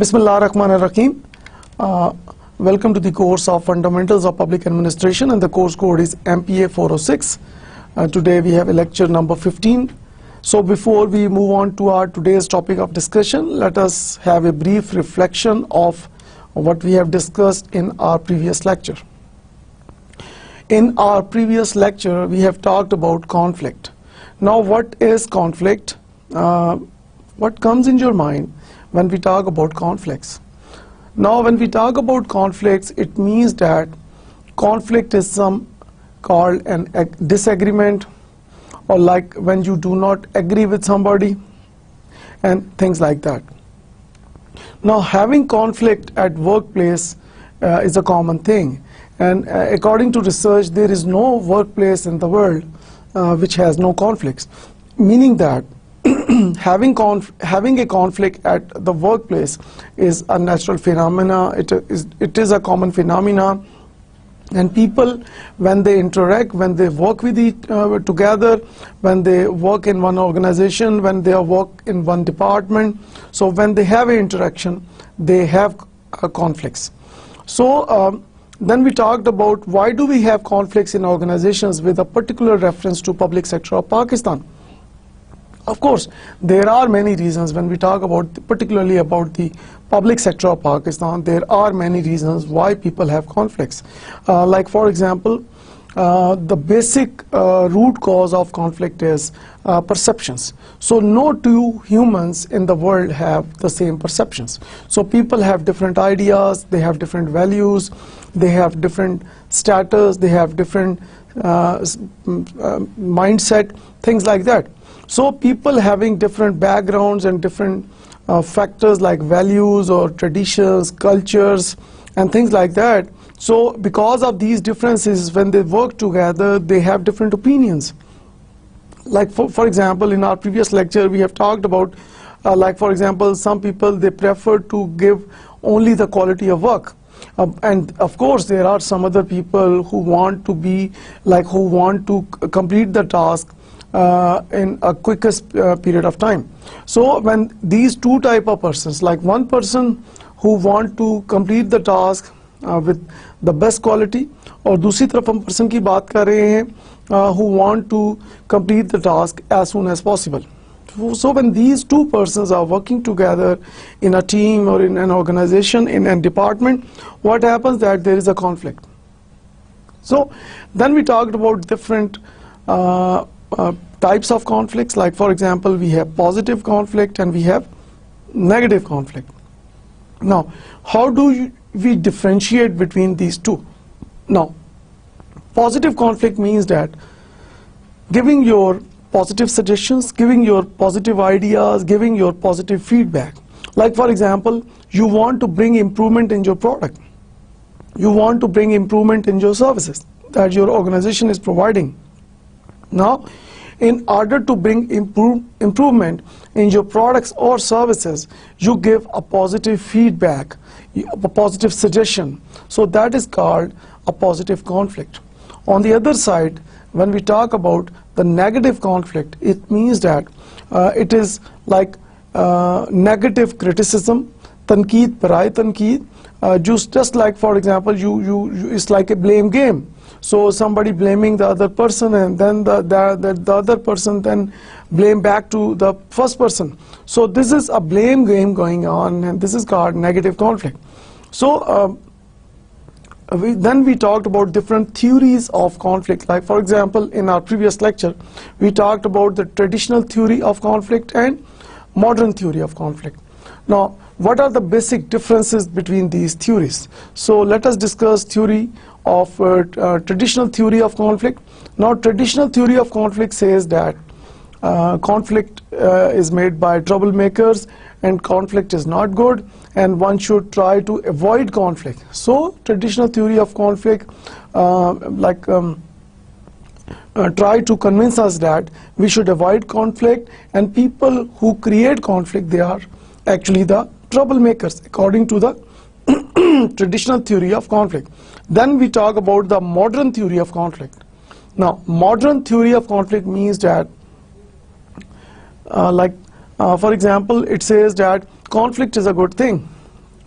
Bismillah ar-Rahman ar-Rahim. Welcome to the course of Fundamentals of Public Administration, and the course code is MPA 406. Today we have a lecture number 15. So before we move on to our today's topic of discussion, let us have a brief reflection of what we have discussed in our previous lecture. In our previous lecture, we have talked about conflict. Now, what is conflict? What comes in your mind when we talk about conflicts? Now, when we talk about conflicts, it means that conflict is some called a disagreement, or like when you do not agree with somebody and things like that. Now, having conflict at workplace is a common thing, and according to research, there is no workplace in the world which has no conflicts, meaning that having a conflict at the workplace is a natural phenomena. It is a common phenomena, and people, when they interact, when they work with together, when they work in one organization, when they work in one department, so when they have an interaction, they have conflicts. So then we talked about why do we have conflicts in organizations with a particular reference to public sector of Pakistan. Of course, there are many reasons when we talk about, particularly about the public sector of Pakistan, there are many reasons why people have conflicts. Like for example, the basic root cause of conflict is perceptions. So no two humans in the world have the same perceptions. So people have different ideas, they have different values, they have different status, they have different mindset, things like that. So people having different backgrounds and different factors like values or traditions, cultures, and things like that. So because of these differences, when they work together, they have different opinions. Like for example, in our previous lecture, we have talked about, like for example, some people, they prefer to give only the quality of work. And of course, there are some other people who want to be like, who want to complete the task in a quickest period of time. So when these two type of persons, like one person who want to complete the task with the best quality, और दूसरी तरफ हम person की बात कर रहे हैं who want to complete the task as soon as possible. So when these two persons are working together in a team or in an organization, in a department, what happens that there is a conflict. So then we talked about different types of conflicts. Like for example, we have positive conflict and we have negative conflict. Now, how do we differentiate between these two? Now, positive conflict means that giving your positive suggestions, giving your positive ideas, giving your positive feedback. Like for example, you want to bring improvement in your product. You want to bring improvement in your services that your organization is providing. Now, in order to bring improvement in your products or services, you give a positive feedback, a positive suggestion. So that is called a positive conflict. On the other side, when we talk about the negative conflict, it means that it is like negative criticism, tanqeed, parai tanqeed, just like for example, it's like a blame game. So somebody blaming the other person, and then the other person then blame back to the first person. So this is a blame game going on, and this is called negative conflict. So then we talked about different theories of conflict. Like for example, in our previous lecture, we talked about the traditional theory of conflict and modern theory of conflict. Now, what are the basic differences between these theories? So let us discuss theory of traditional theory of conflict. Now, traditional theory of conflict says that conflict is made by troublemakers, and conflict is not good, and one should try to avoid conflict. So traditional theory of conflict try to convince us that we should avoid conflict, and people who create conflict, they are actually the troublemakers according to the traditional theory of conflict. Then we talk about the modern theory of conflict. Now modern theory of conflict means that for example, it says that conflict is a good thing.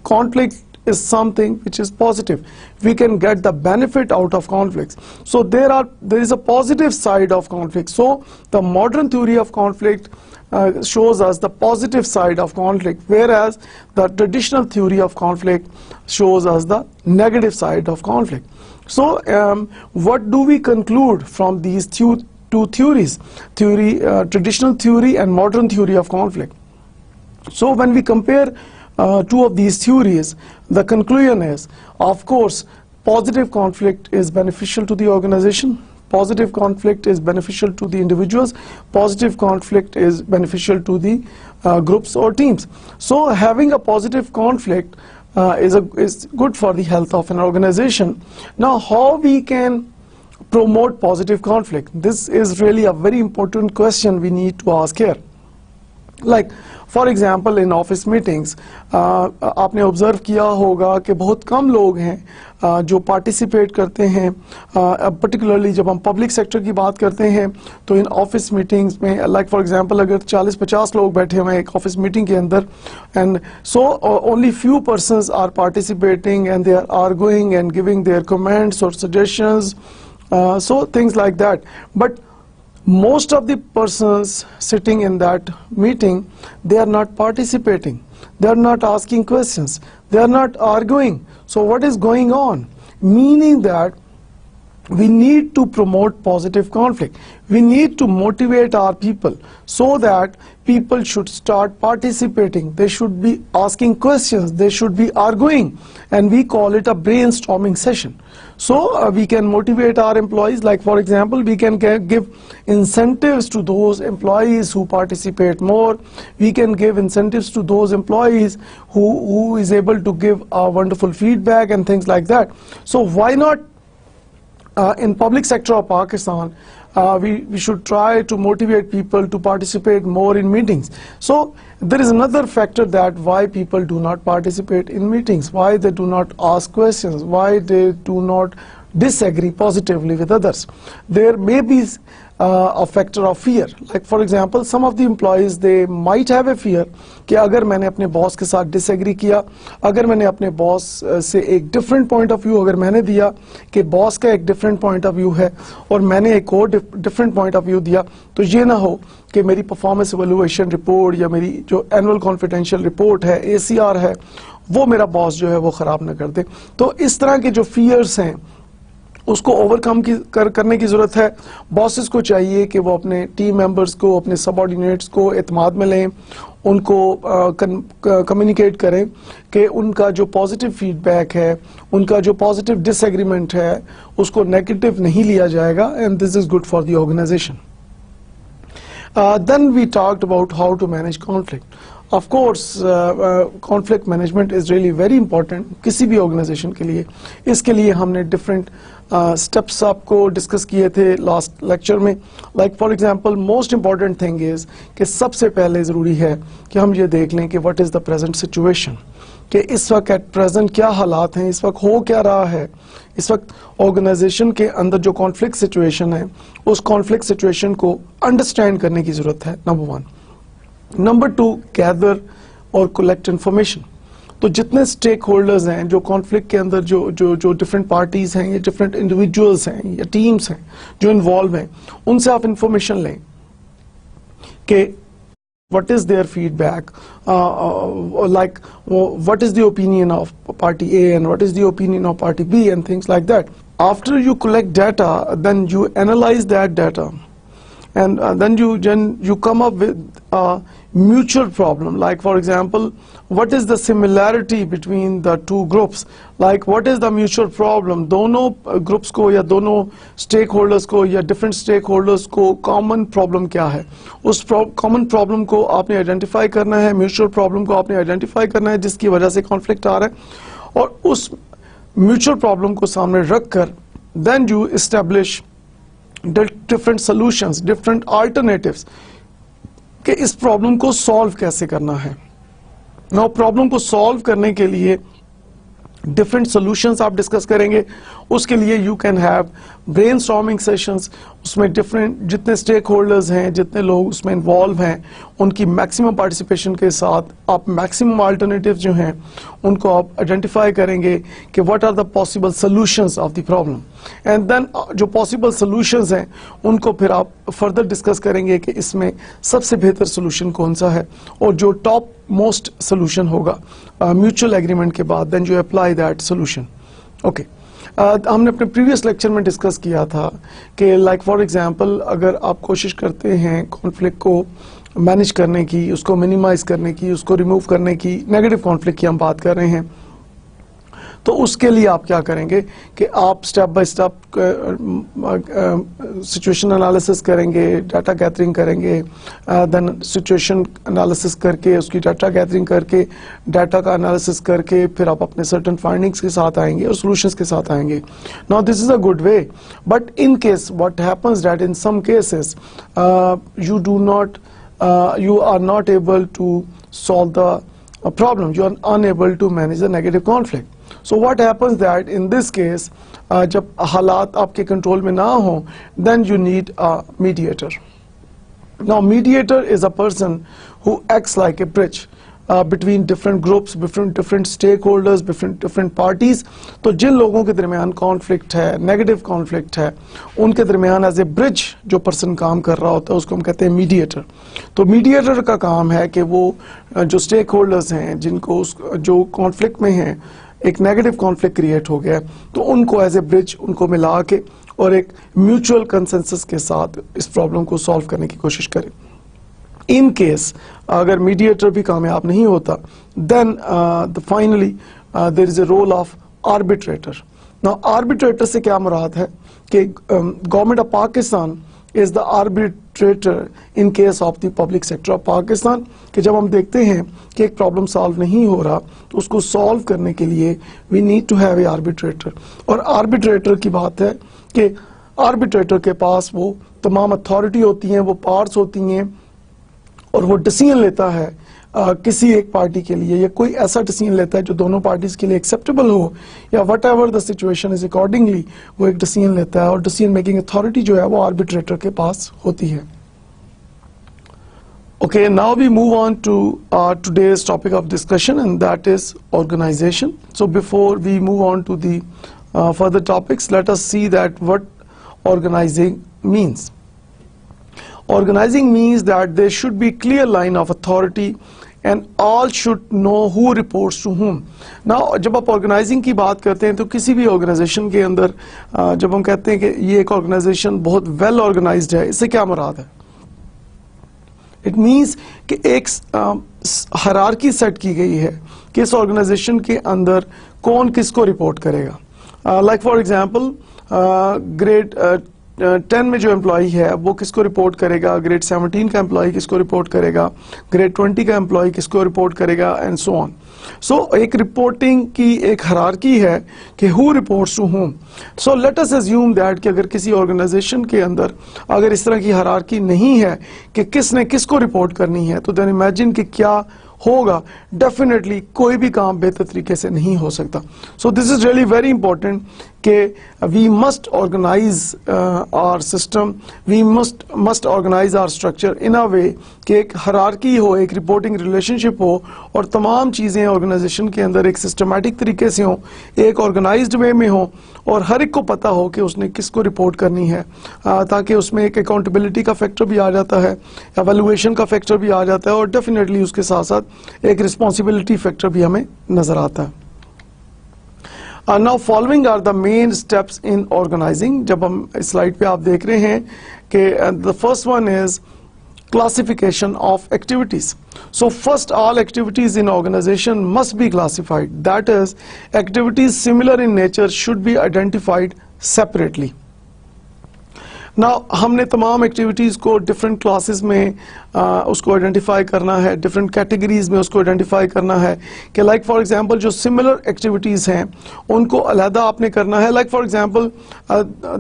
Conflict is something which is positive. We can get the benefit out of conflicts. So there is a positive side of conflict. So the modern theory of conflict shows us the positive side of conflict, whereas the traditional theory of conflict shows us the negative side of conflict. So what do we conclude from these two theories, traditional theory and modern theory of conflict? So when we compare two of these theories, the conclusion is, of course, positive conflict is beneficial to the organization, positive conflict is beneficial to the individuals, positive conflict is beneficial to the groups or teams. So having a positive conflict is good for the health of an organization. Now how we can promote positive conflict? This is really a very important question we need to ask here. Like for example, in office meetings, आपने observe किया होगा कि बहुत कम लोग हैं जो participate करते हैं, पर्टिकुलरली जब हम पब्लिक सेक्टर की बात करते हैं तो इन ऑफिस मीटिंग्स में, लाइक फॉर एग्जांपल, अगर 40-50 लोग बैठे हुए हैं एक ऑफिस मीटिंग के अंदर, and so only few persons are participating and they are arguing and giving their comments और suggestions, so things like that. But most of the persons sitting in that meeting, they are not participating, they are not asking questions, they are not arguing. So what is going on? Meaning that we need to promote positive conflict. We need to motivate our people so that people should start participating. They should be asking questions, they should be arguing, and we call it a brainstorming session. So we can motivate our employees, like for example, we can give incentives to those employees who participate more. We can give incentives to those employees who is able to give wonderful feedback and things like that. So why not in public sector of Pakistan, we should try to motivate people to participate more in meetings. So there is another factor that why people do not participate in meetings, why they do not ask questions, why they do not disagree positively with others. There may be a factor of fear. Like for example, some of the employees, they might have a fear कि अगर मैंने अपने boss के साथ disagree किया, अगर मैंने अपने बॉस से एक डिफरेंट पॉइंट ऑफ व्यू अगर मैंने दिया कि बॉस का एक डिफरेंट पॉइंट ऑफ व्यू है और मैंने एक और डिफरेंट पॉइंट ऑफ व्यू दिया, तो ये ना हो कि मेरी परफॉर्मेंस इवैल्यूएशन रिपोर्ट या मेरी जो एनुअल कॉन्फिडेंशियल रिपोर्ट है, ACR है, वो मेरा बॉस जो है वो ख़राब ना कर दे. तो इस तरह के जो फियर्स हैं उसको ओवरकम करने की ज़रूरत है. बॉसेस को चाहिए कि वो अपने टीम मेंबर्स को, अपने सबऑर्डिनेट्स को एतमाद में लें, उनको कम्युनिकेट करें कि उनका जो पॉजिटिव फीडबैक है, उनका जो पॉजिटिव डिसएग्रीमेंट है, उसको नेगेटिव नहीं लिया जाएगा, and this is good for the organisation. Then we talked about how to manage conflict. Of course, conflict management is really very important किसी भी ऑर्गेनाइजेशन के लिए. इसके लिए हमने डिफरेंट स्टेप्स आपको डिस्कस किए थे लास्ट लेक्चर में. Like for example, most important thing is कि सबसे पहले ज़रूरी है कि हम ये देख लें कि what is the present situation, कि इस वक्त एट प्रेजेंट क्या हालात हैं, इस वक्त हो क्या रहा है. इस वक्त ऑर्गेनाइजेशन के अंदर जो कॉन्फ्लिक्ट सिचुएशन है, उस कॉन्फ्लिक्ट सिचुएशन को अंडरस्टैंड करने की ज़रूरत है, नंबर 1. नंबर 2, गैदर और कलेक्ट इंफॉर्मेशन. तो जितने स्टेक होल्डर्स हैं, जो कॉन्फ्लिक्ट के अंदर जो डिफरेंट पार्टीज हैं या डिफरेंट इंडिविजुअल्स हैं या टीम्स हैं जो इन्वॉल्व हैं, उनसे आप इंफॉर्मेशन लें कि what is their feedback, like what is the opinion of party A and what is the opinion of party B and things like that. After you collect data, then you analyze that data and then you come up with a mutual problem, like for example, what is the similarity between the two groups, like what is the mutual problem, दोनों groups को या दोनों stake holders को या different stake holders को common problem क्या है, उस कॉमन प्रॉब्लम को आपने आइडेंटिफाई करना है, म्यूचुअल प्रॉब्लम को आपने आइडेंटिफाई करना है जिसकी वजह से कॉन्फ्लिक्ट आ रहा है, और उस म्यूचुअल प्रॉब्लम को सामने रखकर then you establish different solutions, different alternatives कि इस प्रॉब्लम को सॉल्व कैसे करना है। नाउ प्रॉब्लम को सॉल्व करने के लिए डिफरेंट सॉल्यूशंस आप डिस्कस करेंगे, उसके लिए you can have brainstorming sessions, उसमें डिफरेंट जितने स्टेक होल्डर्स हैं, जितने लोग उसमें इन्वॉल्व हैं, उनकी मैक्सिमम पार्टिसिपेशन के साथ आप मैक्सिमम अल्टरनेटिव जो हैं उनको आप आइडेंटिफाई करेंगे कि what are the possible solutions of the problem, and then जो पॉसिबल सॉल्यूशंस हैं उनको फिर आप फर्दर डिस्कस करेंगे कि इसमें सबसे बेहतर सॉल्यूशन कौन सा है, और जो टॉप मोस्ट सॉल्यूशन होगा म्यूचुअल एग्रीमेंट के बाद then you apply that solution. Okay, हमने अपने प्रीवियस लेक्चर में डिस्कस किया था कि लाइक फॉर एग्जांपल अगर आप कोशिश करते हैं कॉन्फ्लिक्ट को मैनेज करने की, उसको मिनिमाइज करने की, उसको रिमूव करने की, नेगेटिव कॉन्फ्लिक्ट की हम बात कर रहे हैं, तो उसके लिए आप क्या करेंगे कि आप step by step situation analysis करेंगे, डाटा गैदरिंग करेंगे, देन सिचुएशन एनालिसिस करके उसकी डाटा गैदरिंग करके डाटा का एनालिसिस करके फिर आप अपने सर्टेन फाइंडिंग्स के साथ आएंगे और सॉल्यूशंस के साथ आएंगे। Now this is a good way, but in case what happens that in some cases you are not able to solve the problem, you are unable to manage the negative conflict. So what happens that in this case जब हालात आपके control में ना हो, then you need a mediator. Now mediator is a person who acts like a bridge between different groups, different stakeholders, different parties. तो जिन लोगों के दरमियान कॉन्फ्लिक्ट है, नेगेटिव कॉन्फ्लिक्ट है, उनके दरमियान एज ए ब्रिज जो पर्सन काम कर रहा होता है उसको हम कहते हैं मीडिएटर। तो मीडिएटर का काम है कि वो जो स्टेक होल्डर्स हैं जिनको जो कॉन्फ्लिक्ट में हैं, एक नेगेटिव कॉन्फ्लिक्ट क्रिएट हो गया, तो उनको एज ए ब्रिज उनको मिला के और एक म्यूचुअल कंसेंसस के साथ इस प्रॉब्लम को सॉल्व करने की कोशिश करें। इन केस अगर मीडिएटर भी कामयाब नहीं होता, then finally there is a role of arbitrator. Now arbitrator से क्या मुराद है कि government of Pakistan is the arbitrator in case of the public sector of Pakistan, कि जब हम देखते हैं कि एक प्रॉब्लम सॉल्व नहीं हो रहा तो उसको सॉल्व करने के लिए we need to have a arbitrator. और आर्बिट्रेटर की बात है कि आर्बिट्रेटर के पास वो तमाम अथॉरिटी होती हैं, वो पावर्स होती हैं, और वो डिसीजन लेता है किसी एक पार्टी के लिए, या कोई ऐसा डिसीजन लेता है जो दोनों पार्टीज के लिए एक्सेप्टेबल हो, या what ever the situation is accordingly वो एक डिसीजन लेता है, और डिसीजन मेकिंग अथॉरिटी जो है वो आर्बिट्रेटर के पास होती है। Okay, now we move on to today's topic of discussion, and that is organization. So before we move on to the further topics, let us see that what organizing means. Organizing means that there should be clear line of authority and all should know who reports to whom. Now जब आप organizing की बात करते हैं तो किसी भी organization के अंदर जब हम कहते हैं कि ये एक organization बहुत well organized है, इससे क्या मुराद है? It means कि एक हायरार्की सेट की गई है कि इस ऑर्गेनाइजेशन के अंदर कौन किसको रिपोर्ट करेगा। लाइक फॉर एग्जांपल ग्रेड 10 में जो एम्प्लॉई है वो किसको रिपोर्ट करेगा, ग्रेड 17 का एम्प्लॉई किसको रिपोर्ट करेगा, ग्रेड 20 का एम्प्लॉई किसको रिपोर्ट करेगा, एंड सो ऑन। सो एक रिपोर्टिंग की एक हायरार्की है कि who reports to whom. So let us assume that कि अगर किसी ऑर्गेनाइजेशन के अंदर अगर इस तरह की हायरार्की नहीं है कि किसने किसको रिपोर्ट करनी है, तो देन इमेजिन कि क्या होगा। डेफिनेटली कोई भी काम बेहतर तरीके से नहीं हो सकता। So this is really very important कि we must organise our system, we must organise our structure in a way कि एक हायरार्की हो, एक रिपोर्टिंग रिलेशनशिप हो, और तमाम चीज़ें ऑर्गेनाइजेशन के अंदर एक सिस्टमैटिक तरीके से हो, एक ऑर्गेनाइज्ड वे में हो, और हर एक को पता हो कि उसने किसको रिपोर्ट करनी है, ताकि उसमें एक अकाउंटेबिलिटी का फैक्टर भी आ जाता है, एवेल्युएशन का फैक्टर भी आ जाता है, और डेफिनेटली उसके साथ साथ एक रिस्पॉन्सिबिलिटी फैक्टर भी हमें नजर आता है। Now following are the main steps in organizing। जब हम स्लाइड पे आप देख रहे हैं कि the first one is classification of activities. So first, all activities in organization must be classified. That is, activities similar in nature should be identified separately. Now हमने तमाम एक्टिविटीज़ को डिफरेंट क्लासेस में उसको आइडेंटिफाई करना है, different categories में उसको identify करना है कि लाइक फॉर एग्जांपल जो सिमिलर एक्टिविटीज़ हैं उनको अलहदा आपने करना है. लाइक फॉर एग्जांपल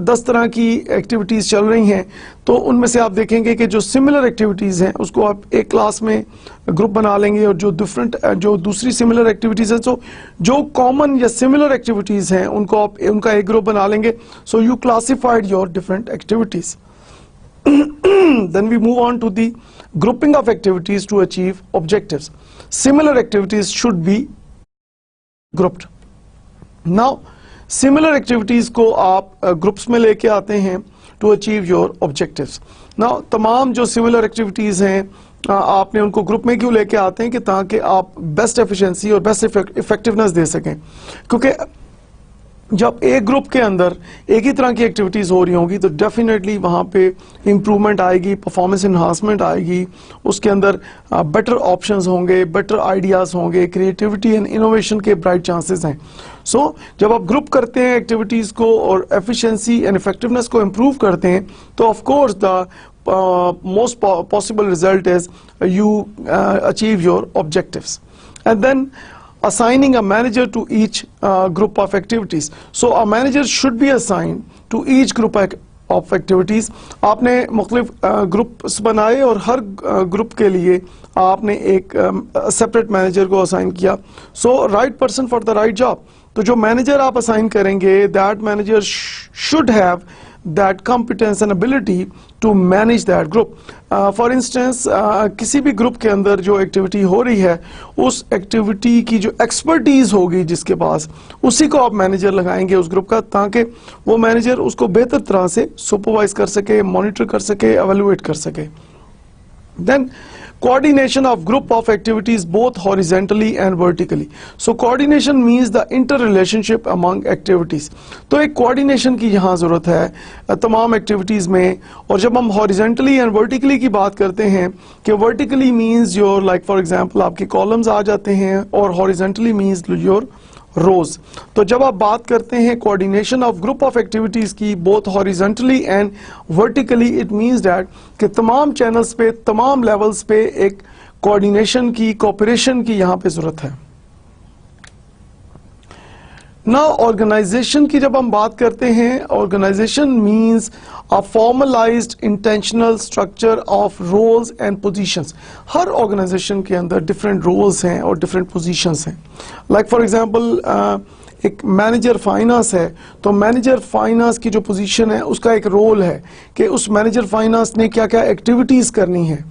10 तरह की एक्टिविटीज़ चल रही हैं, तो उनमें से आप देखेंगे कि जो सिमिलर एक्टिविटीज़ हैं उसको आप एक क्लास में ग्रुप बना लेंगे, और जो दूसरी सिमिलर एक्टिविटीज़ हैं, तो जो कॉमन या सिमिलर एक्टिविटीज़ हैं उनको आप उनका एक ग्रुप बना लेंगे. So you classified your different activities. Then we move on to the grouping of activities to achieve objectives. Similar activities should be grouped. Now similar activities को आप ग्रुप्स में लेके आते हैं to achieve your objectives. Now तमाम जो similar activities हैं आपने उनको ग्रुप में क्यों लेके आते हैं कि ताकि आप बेस्ट एफिशिएंसी और बेस्ट इफेक्टिवनेस दे सकें. क्योंकि जब एक ग्रुप के अंदर एक ही तरह की एक्टिविटीज़ हो रही होंगी तो डेफिनेटली वहाँ पे इम्प्रूवमेंट आएगी, परफॉर्मेंस इन्हांसमेंट आएगी, उसके अंदर बेटर ऑप्शंस होंगे, बेटर आइडियाज़ होंगे, क्रिएटिविटी एंड इनोवेशन के ब्राइट चांसेस हैं. सो जब आप ग्रुप करते हैं एक्टिविटीज़ को और एफिशिएंसी एंड इफेक्टिवनेस को इम्प्रूव करते हैं तो of course the most possible result is you achieve your objectives. And then assigning a manager to each group of activities. So a manager should be assigned to each group of activities. आपने मुख्तलिफ groups बनाए और हर group के लिए आपने एक separate manager को assign किया. So right person for the right job. तो जो मैनेजर आप असाइन करेंगे that manager should have that competence and ability to manage that group. For instance, किसी भी ग्रुप के अंदर जो एक्टिविटी हो रही है उस एक्टिविटी की जो एक्सपर्टीज होगी जिसके पास, उसी को आप मैनेजर लगाएंगे उस ग्रुप का, ताकि वो मैनेजर उसको बेहतर तरह से सुपरवाइज कर सके, मॉनिटर कर सके, एवेलुएट कर सके. Then coordination of group of activities both horizontally and vertically. So coordination means the interrelationship among activities. तो एक coordination की यहाँ ज़रूरत है तमाम activities में. और जब हम horizontally and vertically की बात करते हैं कि vertically means your like for example आपके columns आ जाते हैं और horizontally means your रोज. तो जब आप बात करते हैं coordination of group of activities की both horizontally and vertically, it means that कि तमाम चैनल्स पे, तमाम लेवल्स पे एक कोऑर्डिनेशन की, कोऑपरेशन की यहां पे जरूरत है. नाउ ऑर्गेनाइजेशन की जब हम बात करते हैं, organisation means a formalised intentional structure of roles and positions. हर ऑर्गेनाइजेशन के अंदर डिफरेंट रोल्स हैं और डिफरेंट पोजीशंस हैं. लाइक फॉर एग्जांपल एक मैनेजर फाइनेंस है, तो मैनेजर फाइनेंस की जो पोजीशन है उसका एक रोल है कि उस मैनेजर फाइनेंस ने क्या क्या एक्टिविटीज करनी है.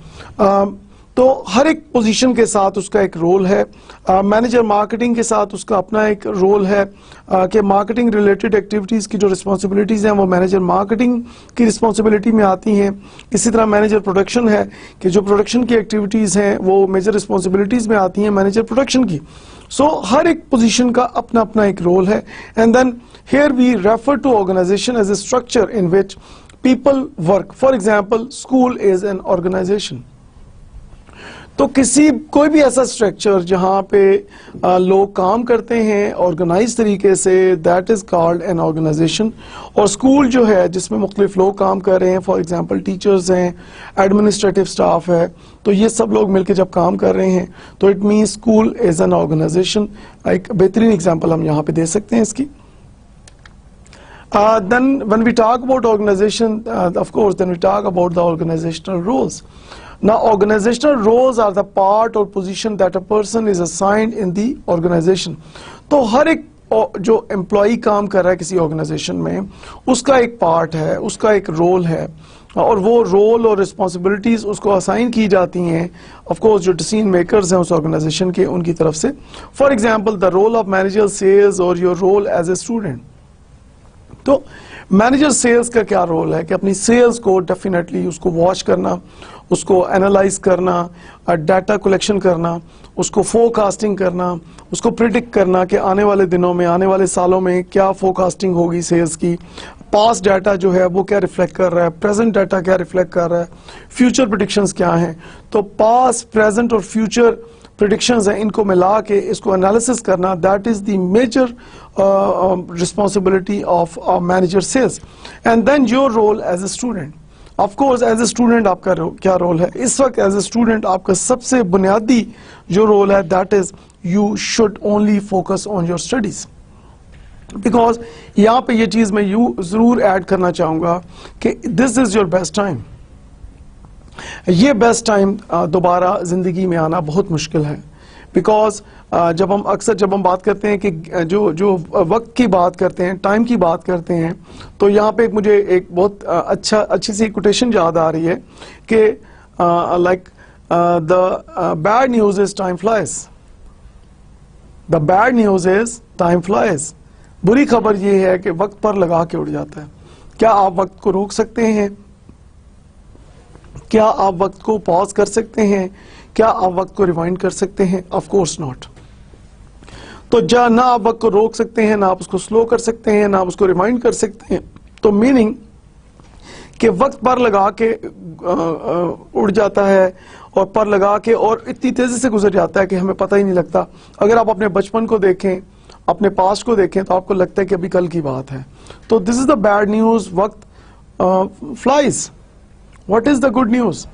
तो हर एक पोजीशन के साथ उसका एक रोल है. मैनेजर मार्केटिंग के साथ उसका अपना एक रोल है कि मार्केटिंग रिलेटेड एक्टिविटीज़ की जो रिस्पॉन्सिबिलिटीज़ हैं वो मैनेजर मार्केटिंग की रिस्पॉन्सिबिलिटी में आती हैं. इसी तरह मैनेजर प्रोडक्शन है कि जो प्रोडक्शन की एक्टिविटीज़ हैं वो मेजर रिस्पॉन्सिबिलिटीज़ में आती हैं मैनेजर प्रोडक्शन की. सो हर एक पोजीशन का अपना अपना एक रोल है. And then here we refer to organisation as a structure in which people work. For example school is an organisation. तो कोई भी ऐसा स्ट्रक्चर जहां पे लोग काम करते हैं ऑर्गेनाइज तरीके से, that is called an organisation. और स्कूल जो है जिसमें मुख्तलिफ लोग काम कर रहे हैं, फॉर एग्जांपल टीचर्स हैं, एडमिनिस्ट्रेटिव स्टाफ है, तो ये सब लोग मिलकर जब काम कर रहे हैं तो it means school is an organisation. एक बेहतरीन एग्जाम्पल हम यहाँ पे दे सकते हैं इसकी. Then when we talk about organization, of course, then we talk about the organizational roles. Now, organizational roles are the part or position that a person is assigned in the organization. तो हर एक जो employee काम कर रहा है किसी organisation में, उसका एक पार्ट है, उसका एक रोल है, और वो रोल और रिस्पॉन्सिबिलिटीज उसको असाइन की जाती हैं ऑफ कोर्स जो डिसीजन मेकर्स हैं उस ऑर्गेनाइजेशन के, उनकी तरफ से. For example the role of manager sales और your role as a student. तो मैनेजर सेल्स का क्या रोल है कि अपनी सेल्स को डेफिनेटली उसको वॉच करना, उसको एनालाइज करना, डाटा कलेक्शन करना, उसको फोरकास्टिंग करना, उसको प्रिडिक्ट करना कि आने वाले दिनों में, आने वाले सालों में क्या फोरकास्टिंग होगी सेल्स की, पास्ट डाटा जो है वो क्या रिफ्लेक्ट कर रहा है, प्रेजेंट डाटा क्या रिफ्लेक्ट कर रहा है, फ्यूचर प्रेडिक्शंस क्या हैं। तो पास्ट, प्रेजेंट और फ्यूचर प्रेडिक्शंस हैं, इनको मिला के इसको एनालिसिस करना, that is the major responsibility of manager sales. And then your role as a student. Of course as a student आपका क्या रोल है इस वक्त? एज ए स्टूडेंट आपका सबसे बुनियादी जो रोल है that is you should only focus on your studies. Because यहाँ पे ये चीज मैं यू जरूर ऐड करना चाहूंगा कि this is your best time. ये बेस्ट टाइम दोबारा जिंदगी में आना बहुत मुश्किल है। बिकॉज जब हम बात करते हैं कि जो वक्त की बात करते हैं, टाइम की बात करते हैं, तो यहाँ पे मुझे एक बहुत अच्छी सी कोटेशन याद आ रही है कि like the bad news is time flies, the bad news is time flies. बुरी खबर ये है कि वक्त पर लगा के उड़ जाता है। क्या आप वक्त को रोक सकते हैं? क्या आप वक्त को पॉज कर सकते हैं? क्या आप वक्त को रिवाइंड कर सकते हैं? Of course not. तो ना आप वक्त को रोक सकते हैं, ना आप उसको स्लो कर सकते हैं, ना आप उसको रिवाइंड कर सकते हैं। तो मीनिंग कि वक्त पर लगा के उड़ जाता है और पर लगा के और इतनी तेजी से गुजर जाता है कि हमें पता ही नहीं लगता। अगर आप अपने बचपन को देखें, अपने पास्ट को देखें, तो आपको लगता है कि अभी कल की बात है। तो this is the bad news, वक्त flies. What is the good news?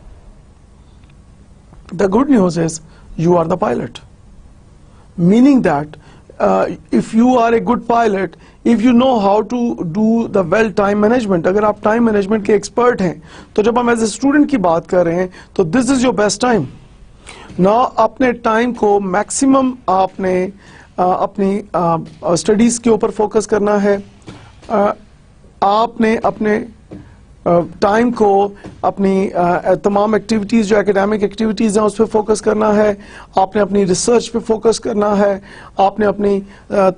The good news is you are the pilot, meaning that if you are a good pilot, if you know how to do the well time management, अगर आप time management के expert हैं, तो जब हम as a student की बात कर रहे हैं तो this is your best time. ना अपने टाइम को मैक्सिमम आपने अपनी स्टडीज के ऊपर फोकस करना है। आपने अपने टाइम को अपनी तमाम एक्टिविटीज़ जो एकेडमिक एक्टिविटीज़ हैं उस पर फोकस करना है। आपने अपनी रिसर्च पे फोकस करना है। आपने अपनी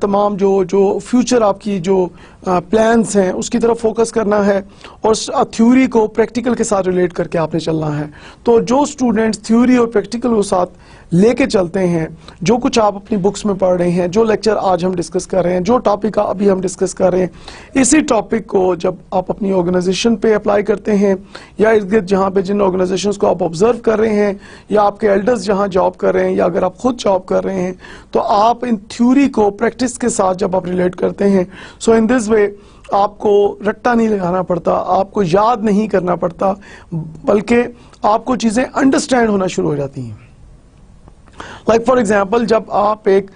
तमाम जो फ्यूचर आपकी जो प्लान्स हैं उसकी तरफ फोकस करना है और थ्योरी को प्रैक्टिकल के साथ रिलेट करके आपने चलना है। तो जो स्टूडेंट्स थ्योरी और प्रैक्टिकल को साथ लेके चलते हैं, जो कुछ आप अपनी बुक्स में पढ़ रहे हैं, जो लेक्चर आज हम डिस्कस कर रहे हैं, जो टॉपिक अभी हम डिस्कस कर रहे हैं, इसी टॉपिक को जब आप अपनी ऑर्गेनाइजेशन पे अप्लाई करते हैं या इर्द गिर्द जहाँ पे जिन ऑर्गेनाइजेशंस को आप ऑब्जर्व कर रहे हैं या आपके एल्डर्स जहाँ जॉब कर रहे हैं या अगर आप खुद जॉब कर रहे हैं, तो आप इन थ्योरी को प्रैक्टिस के साथ जब आप रिलेट करते हैं, सो इन दिस वे आपको रट्टा नहीं लगाना पड़ता, आपको याद नहीं करना पड़ता, बल्कि आपको चीज़ें अंडरस्टैंड होना शुरू हो जाती हैं। लाइक फॉर एग्जाम्पल, जब आप एक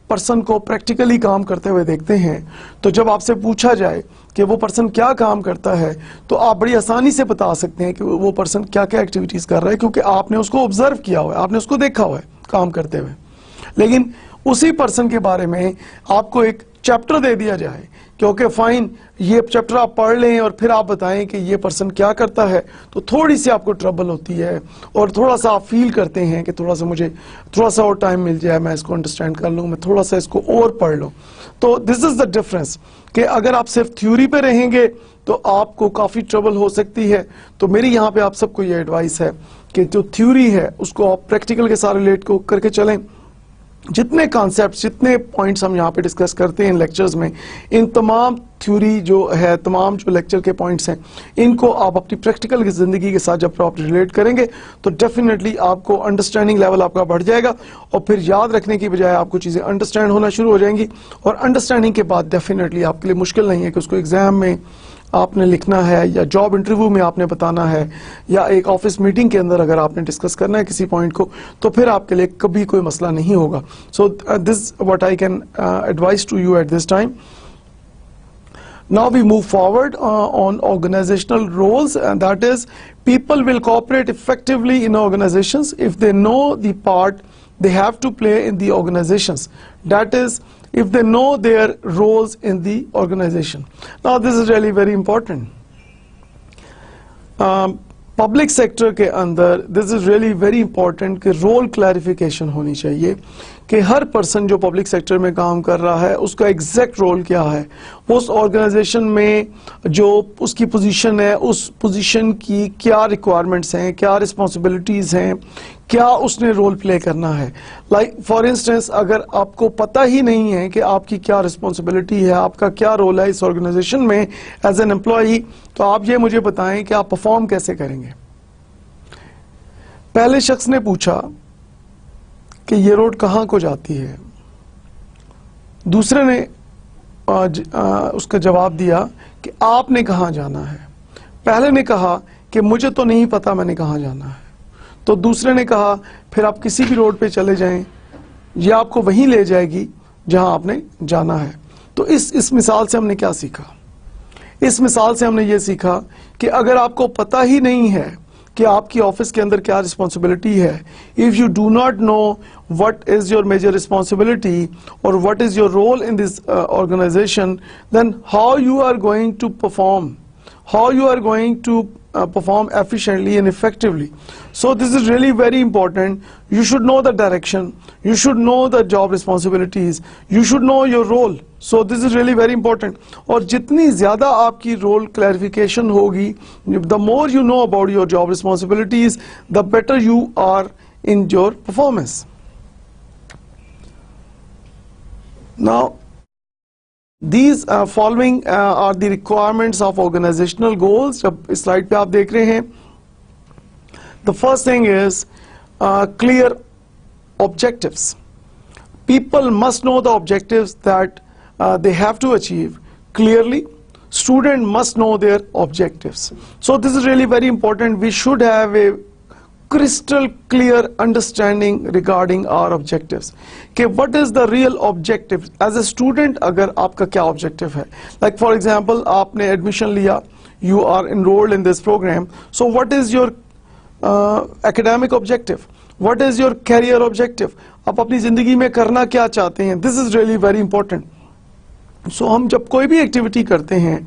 पर्सन को प्रैक्टिकली काम करते हुए देखते हैं, तो जब आपसे पूछा जाए कि वो पर्सन क्या काम करता है, तो आप बड़ी आसानी से बता सकते हैं कि वो पर्सन क्या क्या एक्टिविटीज़ कर रहा है, क्योंकि आपने उसको ऑब्जर्व किया हुआ है, आपने उसको देखा हुआ है काम करते हुए। लेकिन उसी पर्सन के बारे में आपको एक चैप्टर दे दिया जाए कि ओके फाइन, ये चैप्टर आप पढ़ लें और फिर आप बताएं कि ये पर्सन क्या करता है, तो थोड़ी सी आपको ट्रबल होती है और थोड़ा सा आप फील करते हैं कि थोड़ा सा मुझे थोड़ा सा और टाइम मिल जाए, मैं इसको अंडरस्टैंड कर लूँ, मैं थोड़ा सा इसको और पढ़ लूँ। तो दिस इज द डिफरेंस कि अगर आप सिर्फ थ्योरी पे रहेंगे तो आपको काफ़ी ट्रबल हो सकती है। तो मेरी यहाँ पे आप सबको ये एडवाइस है कि जो थ्योरी है उसको आप प्रैक्टिकल के साथ रिलेट को करके चलें। जितने कॉन्सेप्ट, जितने पॉइंट्स हम यहाँ पे डिस्कस करते हैं इन लेक्चर्स में, इन तमाम थ्योरी जो है, तमाम जो लेक्चर के पॉइंट्स हैं, इनको आप अपनी प्रैक्टिकल की ज़िंदगी के साथ जब आप रिलेट करेंगे तो डेफिनेटली आपको अंडरस्टैंडिंग लेवल आपका बढ़ जाएगा और फिर याद रखने की बजाय आपको चीज़ें अंडरस्टैंड होना शुरू हो जाएंगी। और अंडरस्टैंडिंग के बाद डेफिनेटली आपके लिए मुश्किल नहीं है कि उसको एग्जाम में आपने लिखना है या जॉब इंटरव्यू में आपने बताना है या एक ऑफिस मीटिंग के अंदर अगर आपने डिस्कस करना है किसी पॉइंट को, तो फिर आपके लिए कभी कोई मसला नहीं होगा। So this what I can advice to you at this time. Now we move forward on organizational roles, and that is people will cooperate effectively in organizations if they know the part they have to play in the organizations. That is, if they know their roles in the organization. Now this is really very important. Public sector के अंदर this is really very important कि role clarification होनी चाहिए कि हर person जो public sector में काम कर रहा है उसका एग्जैक्ट रोल क्या है, उस ऑर्गेनाइजेशन में जो उसकी पोजीशन है उस पोजीशन की क्या रिक्वायरमेंट्स हैं, क्या रिस्पॉन्सिबिलिटीज़ हैं, क्या उसने रोल प्ले करना है। लाइक फॉर इंस्टेंस, अगर आपको पता ही नहीं है कि आपकी क्या रिस्पॉन्सिबिलिटी है, आपका क्या रोल है इस ऑर्गेनाइजेशन में एज एन एम्प्लॉई, तो आप ये मुझे बताएं कि आप परफॉर्म कैसे करेंगे। पहले शख्स ने पूछा कि ये रोड कहाँ को जाती है, दूसरे ने उसका जवाब दिया कि आपने कहाँ जाना है। पहले ने कहा कि मुझे तो नहीं पता मैंने कहाँ जाना है, तो दूसरे ने कहा फिर आप किसी भी रोड पे चले जाएं, ये आपको वहीं ले जाएगी जहां आपने जाना है। तो इस मिसाल से हमने क्या सीखा? इस मिसाल से हमने ये सीखा कि अगर आपको पता ही नहीं है कि आपकी ऑफिस के अंदर क्या रिस्पॉन्सिबिलिटी है, if you do not know what is your major responsibility और what is your role in this organisation, then how you are going to perform, how you are going to perform efficiently and effectively. So this is really very important. You should know the direction, you should know the job responsibilities, you should know your role. So this is really very important. और जितनी ज़्यादा आपकी role clarification होगी, the more you know about your job responsibilities, the better you are in your performance. Now These following are the requirements of organizational goals. जब इस slide पे आप देख रहे हैं, the first thing is clear objectives. People must know the objectives that they have to achieve clearly. Student must know their objectives. So this is really very important. We should have a crystal clear understanding regarding our objectives. कि what is the real objective as a student, अगर आपका क्या objective है. Like for example, आपने admission लिया, you are enrolled in this program, so what is your academic objective, what is your career objective, आप अपनी ज़िंदगी में करना क्या चाहते हैं. This is really very important. So हम जब कोई भी एक्टिविटी करते हैं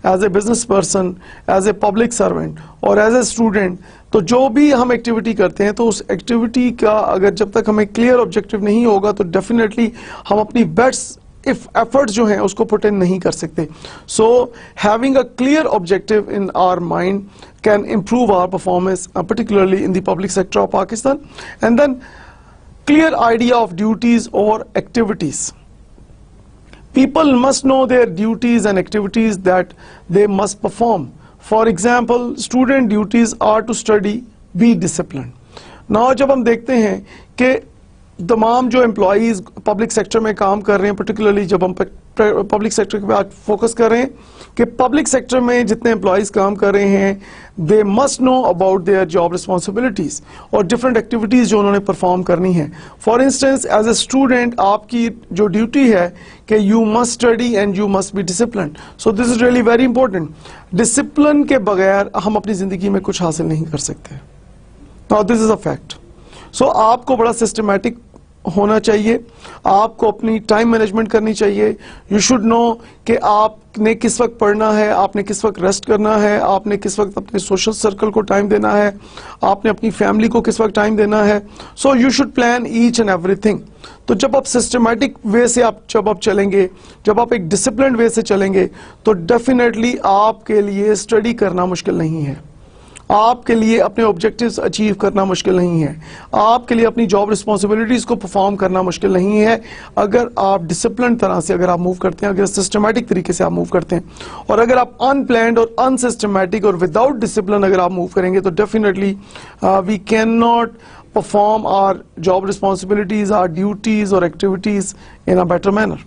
as a business person, as a public servant और एज ए स्टूडेंट, तो जो भी हम एक्टिविटी करते हैं तो उस एक्टिविटी का अगर जब तक हमें क्लियर ऑब्जेक्टिव नहीं होगा तो डेफिनेटली हम अपनी बेस्ट एफर्ट्स जो हैं उसको पुट इन नहीं कर सकते. So having a clear objective in our mind can improve our performance, particularly in the public sector of Pakistan. And then clear idea of duties or activities. People must know their duties and activities that they must perform. For example, student duties are to study, be disciplined. Now जब हम देखते हैं कि तमाम जो employees public sector में काम कर रहे हैं, पर्टिकुलरली जब हम पब्लिक सेक्टर के बाद फोकस कर रहे हैं कि पब्लिक सेक्टर में जितने एम्प्लॉईज काम कर रहे हैं, they must know about their job responsibilities और डिफरेंट एक्टिविटीज जो उन्होंने परफॉर्म करनी है. For instance, as a student आपकी जो ड्यूटी है कि you must study and you must be disciplined. So this is really very important. Discipline के बगैर हम अपनी जिंदगी में कुछ हासिल नहीं कर सकते. Now this is a fact. So आपको बड़ा सिस्टमैटिक होना चाहिए, आपको अपनी टाइम मैनेजमेंट करनी चाहिए. यू शुड नो कि आपने किस वक्त पढ़ना है, आपने किस वक्त रेस्ट करना है, आपने किस वक्त अपने सोशल सर्कल को टाइम देना है, आपने अपनी फैमिली को किस वक्त टाइम देना है. So you should plan each and everything. तो जब आप सिस्टमैटिक वे से जब आप चलेंगे, जब आप एक डिसिप्लिन वे से चलेंगे, तो डेफिनेटली आपके लिए स्टडी करना मुश्किल नहीं है, आपके लिए अपने ऑब्जेक्टिव्स अचीव करना मुश्किल नहीं है, आपके लिए अपनी जॉब रिस्पॉन्सिबिलिटीज को परफॉर्म करना मुश्किल नहीं है, अगर आप डिसिप्लिन तरह से अगर आप मूव करते हैं, अगर सिस्टमैटिक तरीके से आप मूव करते हैं. और अगर आप अनप्लान्ड और अनसिस्टमैटिक और विदाउट डिसिप्लिन अगर आप मूव करेंगे तो definitely we can not perform our job responsibilities, our duties or activities in a better manner.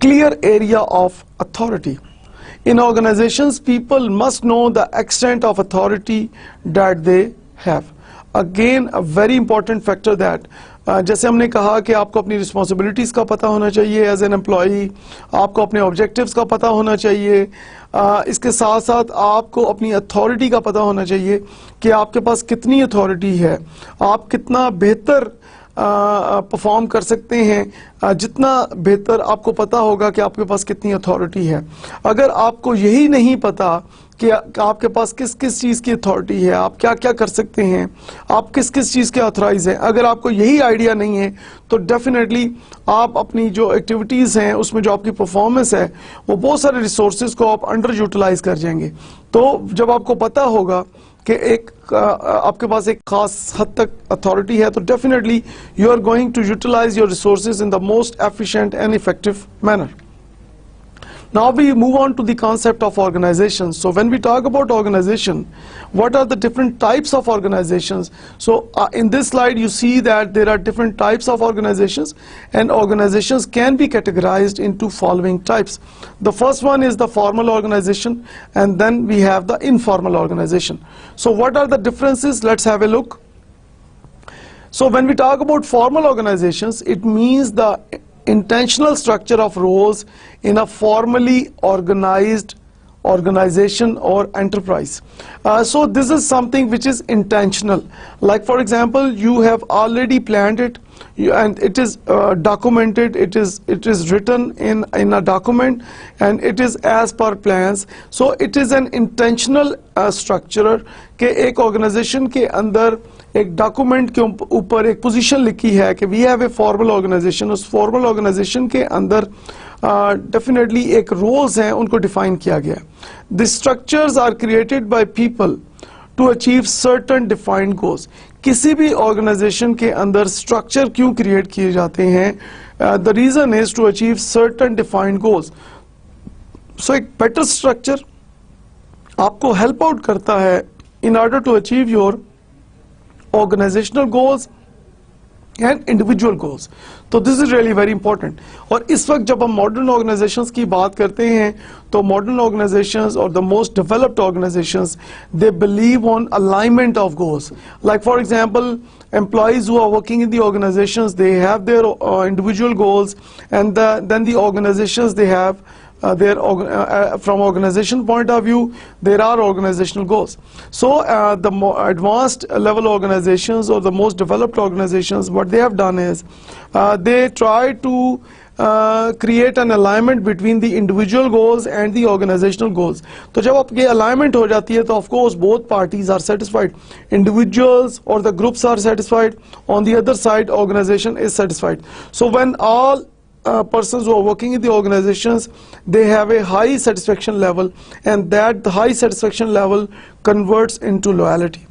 Clear area of authority. In organizations, people must know the extent of authority that they have. Again, a very important factor that जैसे हमने कहा कि आपको अपनी responsibilities का पता होना चाहिए एज एन एम्प्लॉई, आपको अपने ऑब्जेक्टिव्स का पता होना चाहिए, इसके साथ साथ आपको अपनी अथॉरिटी का पता होना चाहिए कि आपके पास कितनी अथॉरिटी है, आप कितना बेहतर परफॉर्म कर सकते हैं जितना बेहतर आपको पता होगा कि आपके पास कितनी अथॉरिटी है। अगर आपको यही नहीं पता कि आपके पास किस किस चीज़ की अथॉरिटी है, आप क्या क्या कर सकते हैं, आप किस किस चीज़ के ऑथराइज हैं, अगर आपको यही आइडिया नहीं है तो डेफिनेटली आप अपनी जो एक्टिविटीज़ हैं उसमें जो आपकी परफॉर्मेंस है वो बहुत सारे रिसोर्सेज को आप अंडर यूटिलाइज कर जाएंगे। तो जब आपको पता होगा कि आपके पास एक खास हद तक अथॉरिटी है तो definitely you are going to utilise your resources in the most efficient and effective manner. Now we move on to the concept of organization. So when we talk about organization, what are the different types of organizations? So in this slide you see that there are different types of organizations, and organizations can be categorized into following types. The first one is the formal organization, and then we have the informal organization. So what are the differences? Let's have a look. So when we talk about formal organizations, it means the intentional structure of roles in a formally organized organization or enterprise. So this is something which is intentional. Like for example, you have already planned it, and it is documented, it is written in a document, and it is as per plans. So it is an intentional structure कि एक organization के अंदर एक document के ऊपर एक position लिखी है कि we have a formal organisation. उस फॉर्मल ऑर्गेनाइजेशन के अंदर डेफिनेटली एक रोल्स हैं, उनको डिफाइन किया गया है। The structures are created by people to achieve certain defined goals. किसी भी ऑर्गेनाइजेशन के अंदर स्ट्रक्चर क्यों क्रिएट किए जाते हैं? The reason is to achieve certain defined goals. So एक बेटर स्ट्रक्चर आपको हेल्प आउट करता है in order to achieve your organizational goals and individual goals. तो this is really very important. और इस वक्त जब हम modern organizations की बात करते हैं तो modern organizations or the most developed organizations, they believe on alignment of goals. Like for example, employees who are working in the organizations, they have their individual goals, and then the organizations, they have from organization point of view, there are organizational goals. So the more advanced level organizations or the most developed organizations, what they have done is they try to create an alignment between the individual goals and the organizational goals. तो जब आपकी alignment हो जाती है तो of course both parties are satisfied. Individuals or the groups are satisfied. On the other side, organization is satisfied. So when all persons who are working in the organizations, they have a high satisfaction level, and that the high satisfaction level converts into loyalty.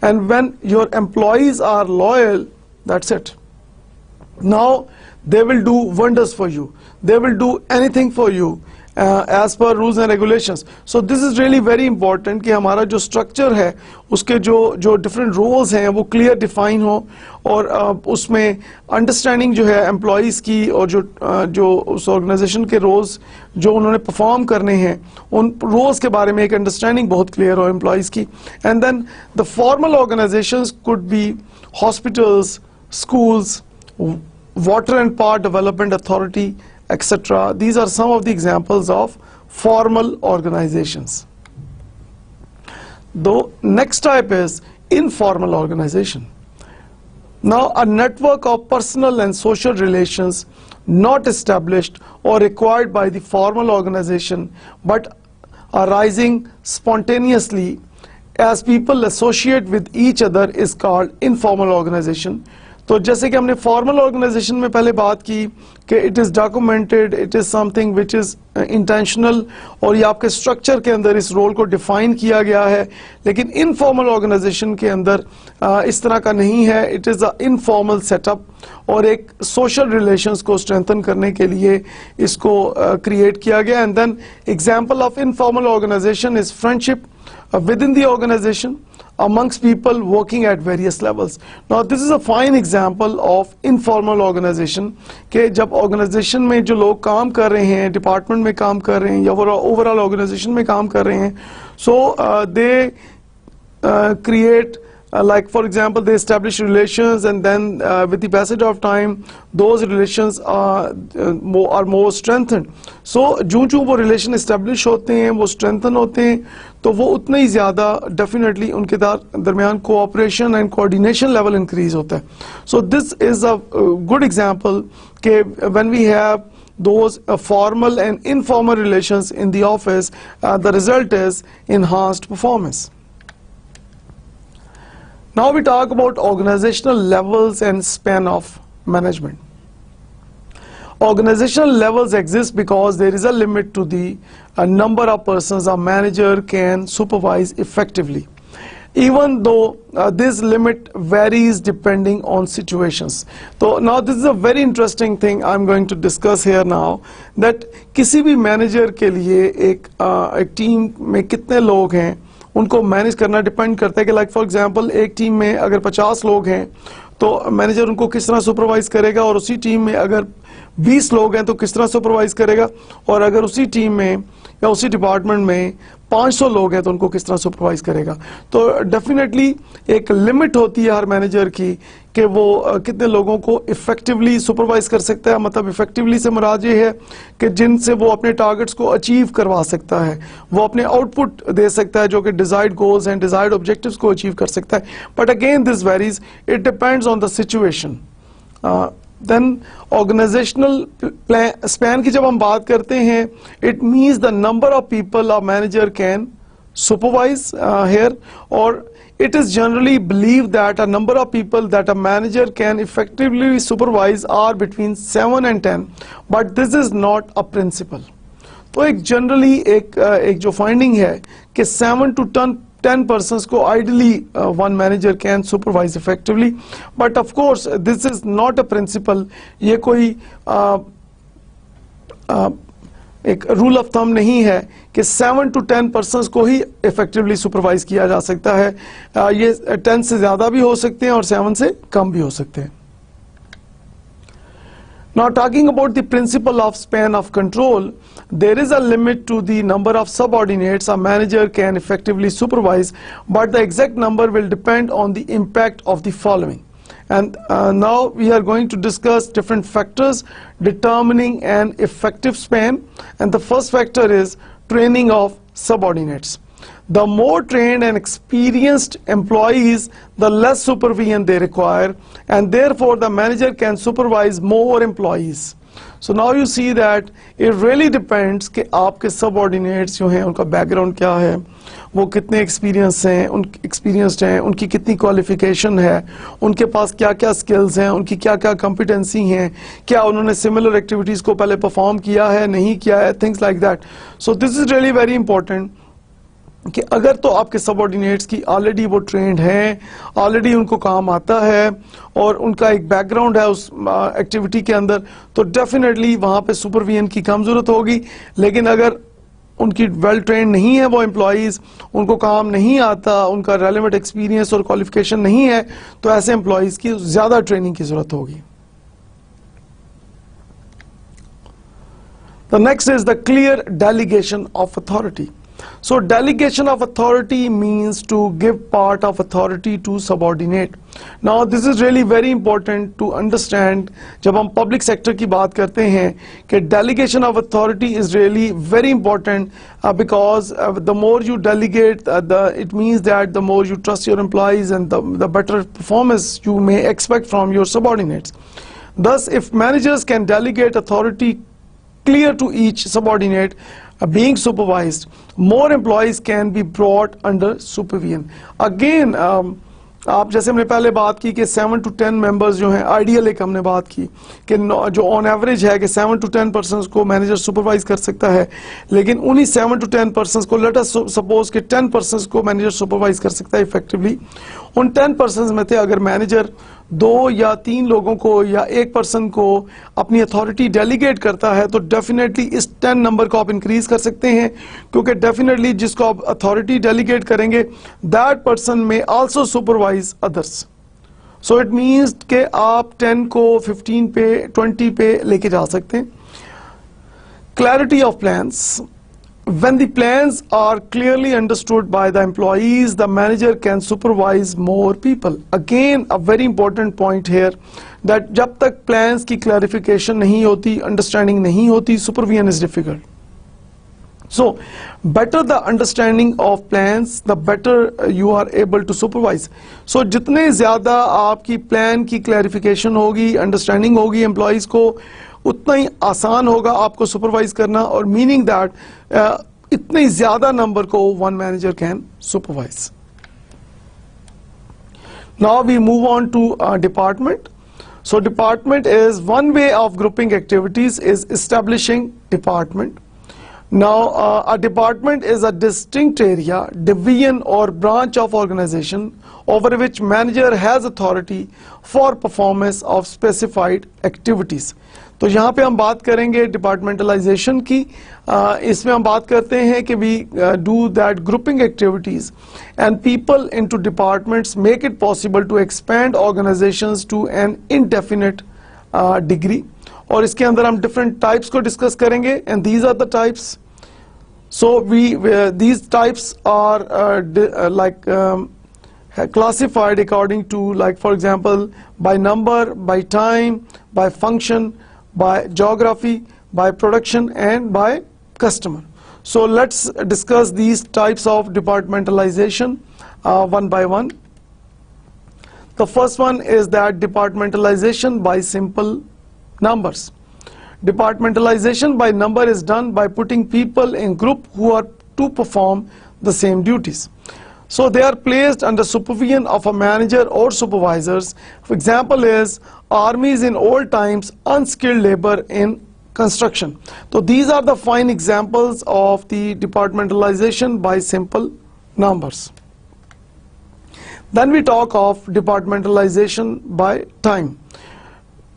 And when your employees are loyal, that's it. Now they will do wonders for you. They will do anything for you as per rules and regulations. So this is really very important कि हमारा जो structure है उसके जो different roles हैं वो clear define हो, और उसमें understanding जो है employees की और जो उस organization के roles जो उन्होंने perform करने हैं उन roles के बारे में एक understanding बहुत clear हो employees की. And then the formal organizations could be hospitals, schools, water and power development authority, etc. These are some of the examples of formal organizations. The next type is informal organization. Now, a network of personal and social relations not established or required by the formal organization but arising spontaneously as people associate with each other is called informal organization. तो जैसे कि हमने formal organisation में पहले बात की कि it is documented, it is something which is intentional, और ये आपके स्ट्रक्चर के अंदर इस रोल को डिफाइन किया गया है। लेकिन इनफॉर्मल ऑर्गेनाइजेशन के अंदर इस तरह का नहीं है, it is a informal setup, और एक सोशल रिलेशंस को स्ट्रेंथन करने के लिए इसको क्रिएट किया गया। And then example of informal organisation is friendship within the organization amongst people working at various levels. Now this is a fine example of informal organization कि जब organization में जो लोग काम कर रहे हैं, department में काम कर रहे हैं या overall organization में काम कर रहे हैं, so they create like for example they establish relations and then with the passage of time those relations are more strengthened. So जो वो relation establish होते हैं वो strengthen होते हैं तो वो उतने ही ज़्यादा definitely उनके दरमियान cooperation and coordination level increase होता है. So this is a good example कि when we have those formal and informal relations in the office, the result is enhanced performance. Now we talk about organizational levels and span of management. Organizational levels exist because there is a limit to the number of persons a manager can supervise effectively, even though this limit varies depending on situations. So now this is a very interesting thing I'm going to discuss here now, that किसी भी manager के लिए एक team में कितने लोग हैं उनको मैनेज करना डिपेंड करता है कि लाइक फॉर एग्जांपल एक टीम में अगर 50 लोग हैं तो मैनेजर उनको किस तरह सुपरवाइज करेगा, और उसी टीम में अगर 20 लोग हैं तो किस तरह सुपरवाइज करेगा, और अगर उसी टीम में या उसी डिपार्टमेंट में 500 लोग हैं तो उनको किस तरह सुपरवाइज करेगा. तो डेफिनेटली एक लिमिट होती है हर मैनेजर की कि वो कितने लोगों को इफेक्टिवली सुपरवाइज कर सकता है. मतलब इफेक्टिवली से मुराद ये है कि जिनसे वो अपने टारगेट्स को अचीव करवा सकता है, वो अपने आउटपुट दे सकता है जो कि desired goals and desired objectives को अचीव कर सकता है. But again this varies, it depends on the situation. Then organisational span की जब हम बात करते हैं, it means the number of people a manager can supervise here, or it is generally believed that a number of people that a manager can effectively supervise are between 7 and 10, but this is not a principle. तो एक generally एक जो finding है कि 7 to 10 persons को ideally one manager can supervise effectively, but of course this is not a principle. ये कोई एक रूल ऑफ थंब नहीं है कि 7 to 10 पर्सन्स को ही इफेक्टिवली सुपरवाइज किया जा सकता है. ये 10 से ज़्यादा भी हो सकते हैं और 7 से कम भी हो सकते हैं. Now talking about the principle of span of control, there is a limit to the number of subordinates a manager can effectively supervise, but the exact number will depend on the impact of the following. And now we are going to discuss different factors determining an effective span, and the first factor is training of subordinates. The more trained and experienced employees, the less supervision they require, and therefore the manager can supervise more employees. So now you see that it really depends कि आपके subordinates जो हैं उनका background क्या है, वो कितने experience हैं, उनकी कितनी क्वालिफिकेशन है, उनके पास क्या क्या स्किल्स हैं, उनकी क्या क्या कॉम्पिटेंसी हैं, क्या उन्होंने सिमिलर एक्टिविटीज़ को पहले परफॉर्म किया है नहीं किया है, things like that. So this is really very important कि अगर तो आपके सबऑर्डिनेट्स की ऑलरेडी वो ट्रेंड हैं, ऑलरेडी उनको काम आता है और उनका एक बैकग्राउंड है उस एक्टिविटी के अंदर, तो डेफिनेटली वहाँ पे सुपरविजन की कम ज़रूरत होगी. लेकिन अगर उनकी वेल ट्रेंड नहीं है वो एम्प्लॉयज़, उनको काम नहीं आता, उनका रेलेवेंट एक्सपीरियंस और क्वालिफिकेशन नहीं है, तो ऐसे एम्प्लॉयज़ की ज़्यादा ट्रेनिंग की ज़रूरत होगी. The next is the clear delegation of authority. So delegation of authority means to give part of authority to subordinate. Now this is really very important to understand. जब हम public sector की बात करते हैं कि delegation of authority is really very important because the more you delegate, it means that the more you trust your employees and the better performance you may expect from your subordinates. Thus, if managers can delegate authority clear to each subordinate being supervised, more employees can be brought under supervision. Again, आप जैसे हमने पहले बात की कि 7 to 10 members जो हैं, ideal एक हमने बात की कि जो ऑन एवरेज है कि 7 to 10 पर्सन्स को मैनेजर सुपरवाइज कर सकता है, लेकिन उन्हीं 7 to 10 पर्सन्स को लेट अस सपोज कि 10 पर्सन्स को मैनेजर सुपरवाइज कर सकता है इफेक्टिवली. उन 10 पर्सन्स में से अगर मैनेजर 2 या 3 लोगों को या 1 पर्सन को अपनी अथॉरिटी डेलीगेट करता है तो डेफिनेटली इस 10 नंबर को आप इंक्रीज कर सकते हैं, क्योंकि डेफिनेटली जिसको आप अथॉरिटी डेलीगेट करेंगे दैट पर्सन में also supervise others. So it means कि आप 10 को 15 पे 20 पे लेके जा सकते हैं. Clarity of plans. when the plans are clearly understood by the employees, the manager can supervise more people. Again, a very important point here, that जब तक plans की clarification नहीं होती, understanding नहीं होती, supervision is difficult. So, better the understanding of plans, the better you are able to supervise. So, जितने ज़्यादा आपकी plan की clarification होगी, understanding होगी employees को, उतना ही आसान होगा आपको supervise करना, और meaning that इतने ज़्यादा number को one manager can supervise. Now we move on to department. So, department is one way of grouping activities is establishing department. Now, a department is a distinct area, division or branch of organization over which manager has authority for performance of specified activities. तो यहाँ पे हम बात करेंगे departmentalization की. इसमें हम बात करते हैं कि we do that grouping activities and people into departments make it possible to expand organizations to an indefinite degree. और इसके अंदर हम different types को discuss करेंगे, and these are the types. So these types are classified according to, like for example, by number, by time, by function, by geography, by production, and by customer. So let's discuss these types of departmentalization one by one. The first one is that departmentalization by simple numbers. Departmentalization by number is done by putting people in group who are to perform the same duties. So they are placed under supervision of a manager or supervisors. For example is armies in old times, unskilled labor in construction. So these are the fine examples of the departmentalization by simple numbers. Then we talk of departmentalization by time.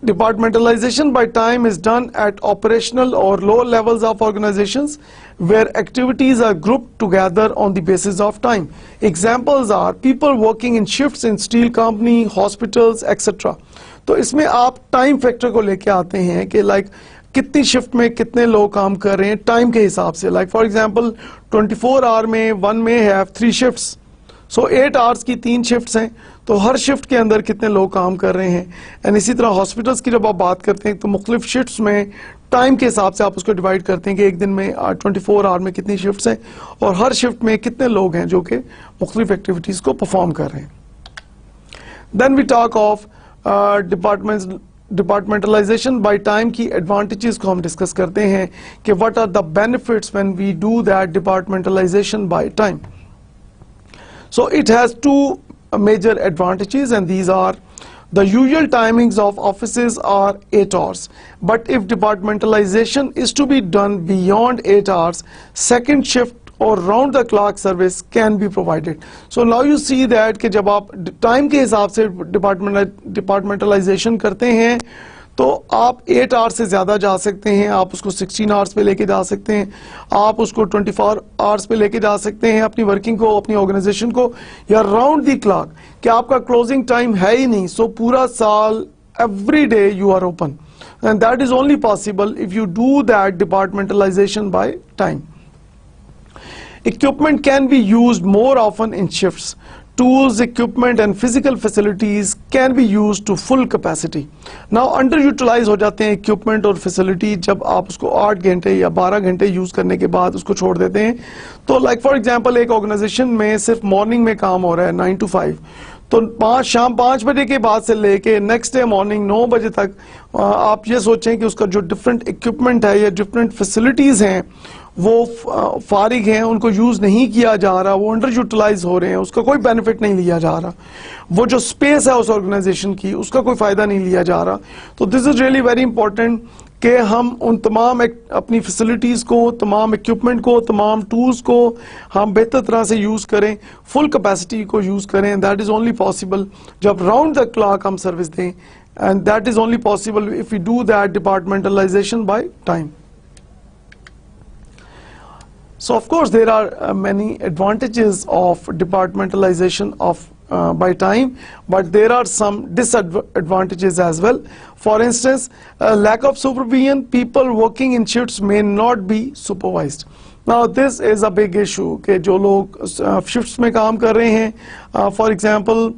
Departmentalization by time is done at operational or lower levels of organizations where activities are grouped together on the basis of time. Examples are people working in shifts in steel company, hospitals, etc. तो इसमें आप time factor को लेके आते हैं कि like कितनी shift में कितने लोग काम कर रहे हैं time के हिसाब से. Like for example 24 hour में one may have 3 shifts. So 8 hours की 3 shifts हैं, तो हर शिफ्ट के अंदर कितने लोग काम कर रहे हैं. एंड इसी तरह हॉस्पिटल्स की जब आप बात करते हैं तो मुख्तलिफ शिफ्ट्स में टाइम के हिसाब से आप उसको डिवाइड करते हैं कि एक दिन में 24 आवर में कितनी शिफ्ट्स हैं और हर शिफ्ट में कितने लोग हैं जो कि मुख्तलिफ एक्टिविटीज़ को परफॉर्म कर रहे हैं. Then we talk of departmentalisation by time की एडवांटेजेस को हम डिस्कस करते हैं कि what are the benefits when we do that departmentalisation by time. So it has two major advantages, and these are the usual timings of offices are 8 hours. But if departmentalization is to be done beyond 8 hours, second shift or round the clock service can be provided. So now you see that कि जब आप time के हिसाब से departmentalization करते हैं तो आप 8 आवर्स से ज़्यादा जा सकते हैं, आप उसको 16 आवर्स पे लेके जा सकते हैं, आप उसको 24 आवर्स पे लेके जा सकते हैं अपनी वर्किंग को, अपनी ऑर्गेनाइजेशन को, या राउंड द क्लॉक कि आपका क्लोजिंग टाइम है ही नहीं. सो पूरा साल every day you are open, and that is only possible if you do that departmentalisation by time. Equipment can be used more often in shifts. Tools, equipment and physical facilities can be used to full capacity. Now underutilize हो जाते हैं equipment और facility जब आप उसको 8 घंटे या 12 घंटे यूज करने के बाद उसको छोड़ देते हैं. तो like for example एक organization में सिर्फ morning में काम हो रहा है 9 to 5, तो शाम 5 बजे के बाद से लेके नेक्स्ट डे मॉर्निंग 9 बजे तक आप ये सोचें कि उसका जो डिफरेंट इक्विपमेंट है या डिफरेंट फैसिलिटीज़ हैं वो फारिग हैं, उनको यूज़ नहीं किया जा रहा, वो अंडर यूटिलाइज हो रहे हैं, उसका कोई बेनिफिट नहीं लिया जा रहा, वो जो स्पेस है उस ऑर्गेनाइजेशन की उसका कोई फ़ायदा नहीं लिया जा रहा. तो this is really very important कि हम उन तमाम अपनी फैसिलिटीज़ को, तमाम इक्विपमेंट को, तमाम टूल्स को हम बेहतर तरह से यूज़ करें, फुल कैपेसिटी को यूज़ करें. दैट इज़ ओनली पॉसिबल जब राउंड द क्लॉक हम सर्विस दें, and that is only possible if we do that departmentalisation by time. So of course there are many advantages of departmentalization of by time, but there are some disadvantages as well. For instance, lack of supervision, people working in shifts may not be supervised. Now this is a big issue कि जो लोग shifts में काम कर रहे हैं, for example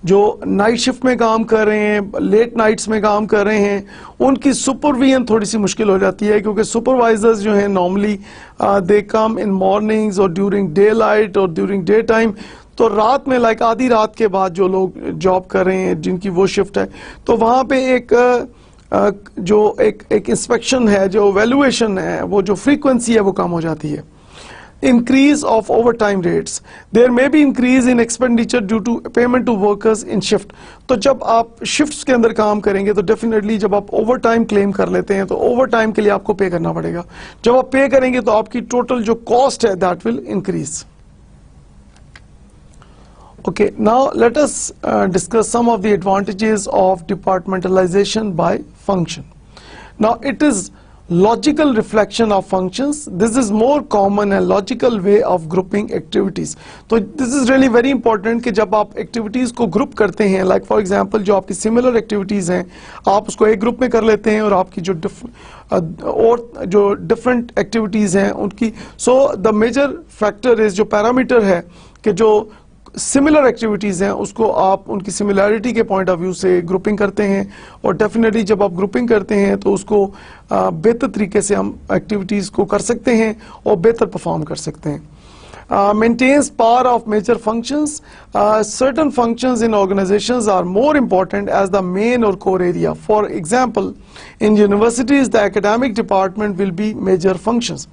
जो night shift में काम कर रहे हैं, लेट नाइट्स में काम कर रहे हैं, उनकी सुपरविजन थोड़ी सी मुश्किल हो जाती है, क्योंकि सुपरवाइजर्स जो हैं नॉर्मली दे कम इन मॉर्निंग्स और ड्यूरिंग डे लाइट और ड्यूरिंग डे टाइम। तो रात में लाइक आधी रात के बाद जो लोग जॉब कर रहे हैं जिनकी वो शिफ्ट है, तो वहाँ पे एक इंस्पेक्शन है, जो वैल्यूएशन है, वो जो फ्रीक्वेंसी है वो कम हो जाती है। Increase of overtime rates. There may be increase in expenditure due to payment to workers in shift. तो जब आप shifts के अंदर काम करेंगे तो definitely जब आप overtime claim कर लेते हैं तो overtime के लिए आपको पे करना पड़ेगा। जब आप पे करेंगे तो आपकी total जो cost है that will increase. Okay, now let us discuss some of the advantages of departmentalization by function. Now it is logical reflection of functions. This is more common and logical way of grouping activities. तो this is really very important कि जब आप activities को group करते हैं, like for example जो आपकी similar activities हैं, आप उसको एक group में कर लेते हैं, और आपकी जो different activities हैं उनकी, so the major factor is जो parameter है कि जो सिमिलर एक्टिविटीज़ हैं उसको आप उनकी सिमिलैरिटी के पॉइंट ऑफ व्यू से ग्रुपिंग करते हैं, और डेफिनेटली जब आप ग्रुपिंग करते हैं तो उसको बेहतर तरीके से हम एक्टिविटीज़ को कर सकते हैं और बेहतर परफॉर्म कर सकते हैं। Maintains power of major functions. Certain functions in organizations are more important as the main or core area. For example, in universities the academic department will be major functions.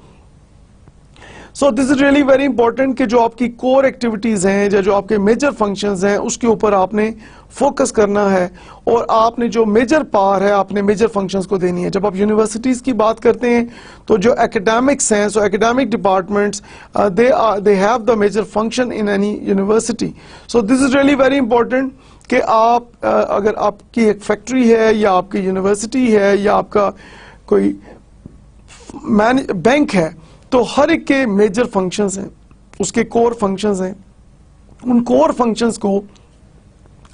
So this is really very important कि जो आपकी core activities हैं या जो आपके major functions हैं उसके ऊपर आपने फोकस करना है, और आपने जो मेजर पावर है आपने मेजर फंक्शंस को देनी है। जब आप यूनिवर्सिटीज़ की बात करते हैं तो जो एकेडमिक्स हैं, so academic departments they have the major function in any university. So this is really very important कि आप अगर आपकी एक फैक्ट्री है या आपकी यूनिवर्सिटी है या आपका कोई बैंक है, तो हर एक के मेजर फंक्शंस हैं, उसके कोर फंक्शंस हैं। उन कोर फंक्शंस को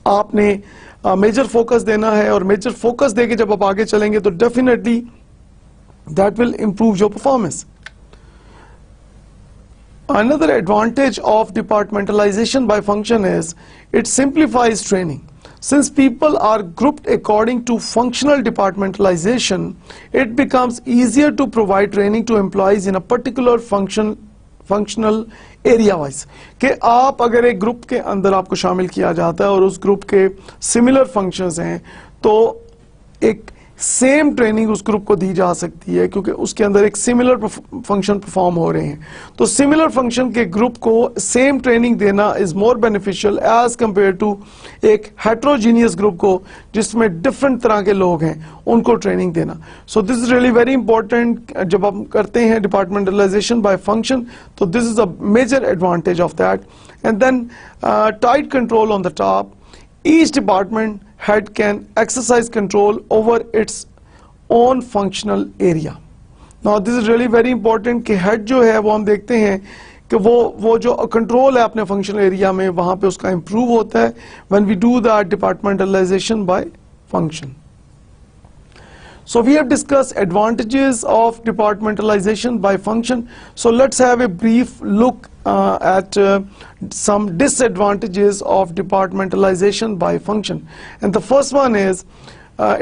आपने मेजर फोकस देना है, और मेजर फोकस देके जब आप आगे चलेंगे तो definitely that will improve your performance. Another advantage of departmentalization by function is it simplifies training. Since people are grouped according to functional departmentalization, it becomes easier to provide training to employees in a particular functional area wise. कि आप अगर एक group के अंदर आपको शामिल किया जाता है और उस ग्रुप के सिमिलर फंक्शंस हैं, तो एक सेम ट्रेनिंग उस ग्रुप को दी जा सकती है, क्योंकि उसके अंदर एक सिमिलर फंक्शन परफॉर्म हो रहे हैं। तो सिमिलर फंक्शन के ग्रुप को सेम ट्रेनिंग देना is more beneficial as compare to एक हेट्रोजीनियस ग्रुप को जिसमें डिफरेंट तरह के लोग हैं, उनको ट्रेनिंग देना। So this is really very important जब हम करते हैं डिपार्टमेंटलाइजेशन बाय फंक्शन, तो this is a major advantage of that. And then tight control on the top. Each department head can exercise control over its own functional area. Now this is really very important कि head जो है वो हम देखते हैं कि वो जो कंट्रोल है अपने फंक्शनल एरिया में, वहाँ पे उसका इम्प्रूव होता है when we do that departmentalization by function. So we have discussed advantages of departmentalization by function. So let's have a brief look at some disadvantages of departmentalization by function. And the first one is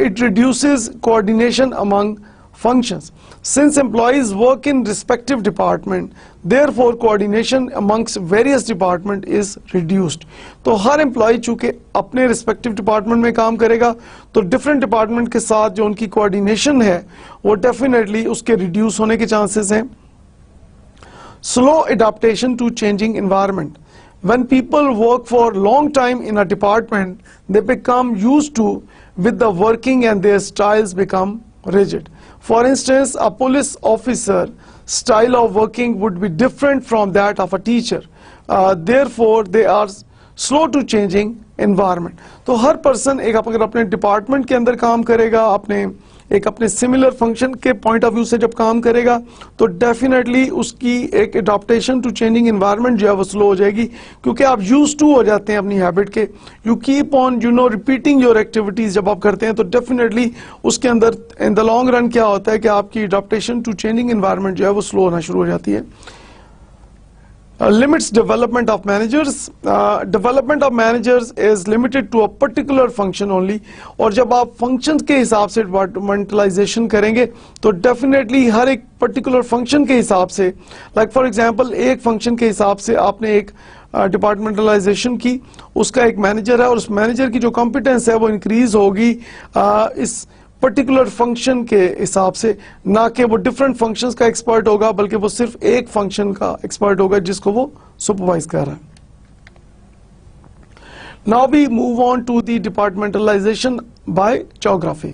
it reduces coordination among functions. Since employees work in respective department, therefore coordination amongst various department is reduced. तो हर employee चूँकि अपने respective department में काम करेगा, तो different department के साथ जो उनकी coordination है वो definitely उसके reduce होने के chances हैं. Slow adaptation to changing environment. When people work for long time in a department, they become used to with the working and their styles become rigid. For instance, a police officer style of working would be different from that of a teacher. Therefore, they are slow to changing environment. तो हर person एक अगर अपने department के अंदर काम करेगा, अपने एक अपने सिमिलर फंक्शन के पॉइंट ऑफ व्यू से जब काम करेगा तो डेफिनेटली उसकी एक एडाप्टेशन टू चेंजिंग एनवायरनमेंट जो है वो स्लो हो जाएगी, क्योंकि आप यूज टू हो जाते हैं अपनी हैबिट के, you keep on repeating your activities जब आप करते हैं तो डेफिनेटली उसके अंदर इन द लॉन्ग रन क्या होता है कि आपकी एडाप्टेशन टू चेंजिंग एनवायरनमेंट जो है वो स्लो होना शुरू हो जाती है। Limits development of managers. Development of managers is limited to a particular function only. और जब आप functions के हिसाब से departmentalization करेंगे तो definitely हर एक particular function के हिसाब से, like for example एक function के हिसाब से आपने एक डिपार्टमेंटलाइजेशन की, उसका एक मैनेजर है और उस मैनेजर की जो कॉम्पिटेंस है वो इंक्रीज होगी इस पर्टिकुलर फंक्शन के हिसाब से, ना कि वो डिफरेंट फंक्शंस का एक्सपर्ट होगा बल्कि वो सिर्फ एक फंक्शन का एक्सपर्ट होगा जिसको वो सुपरवाइज कर रहा है। Now we move on to the departmentalisation by geography.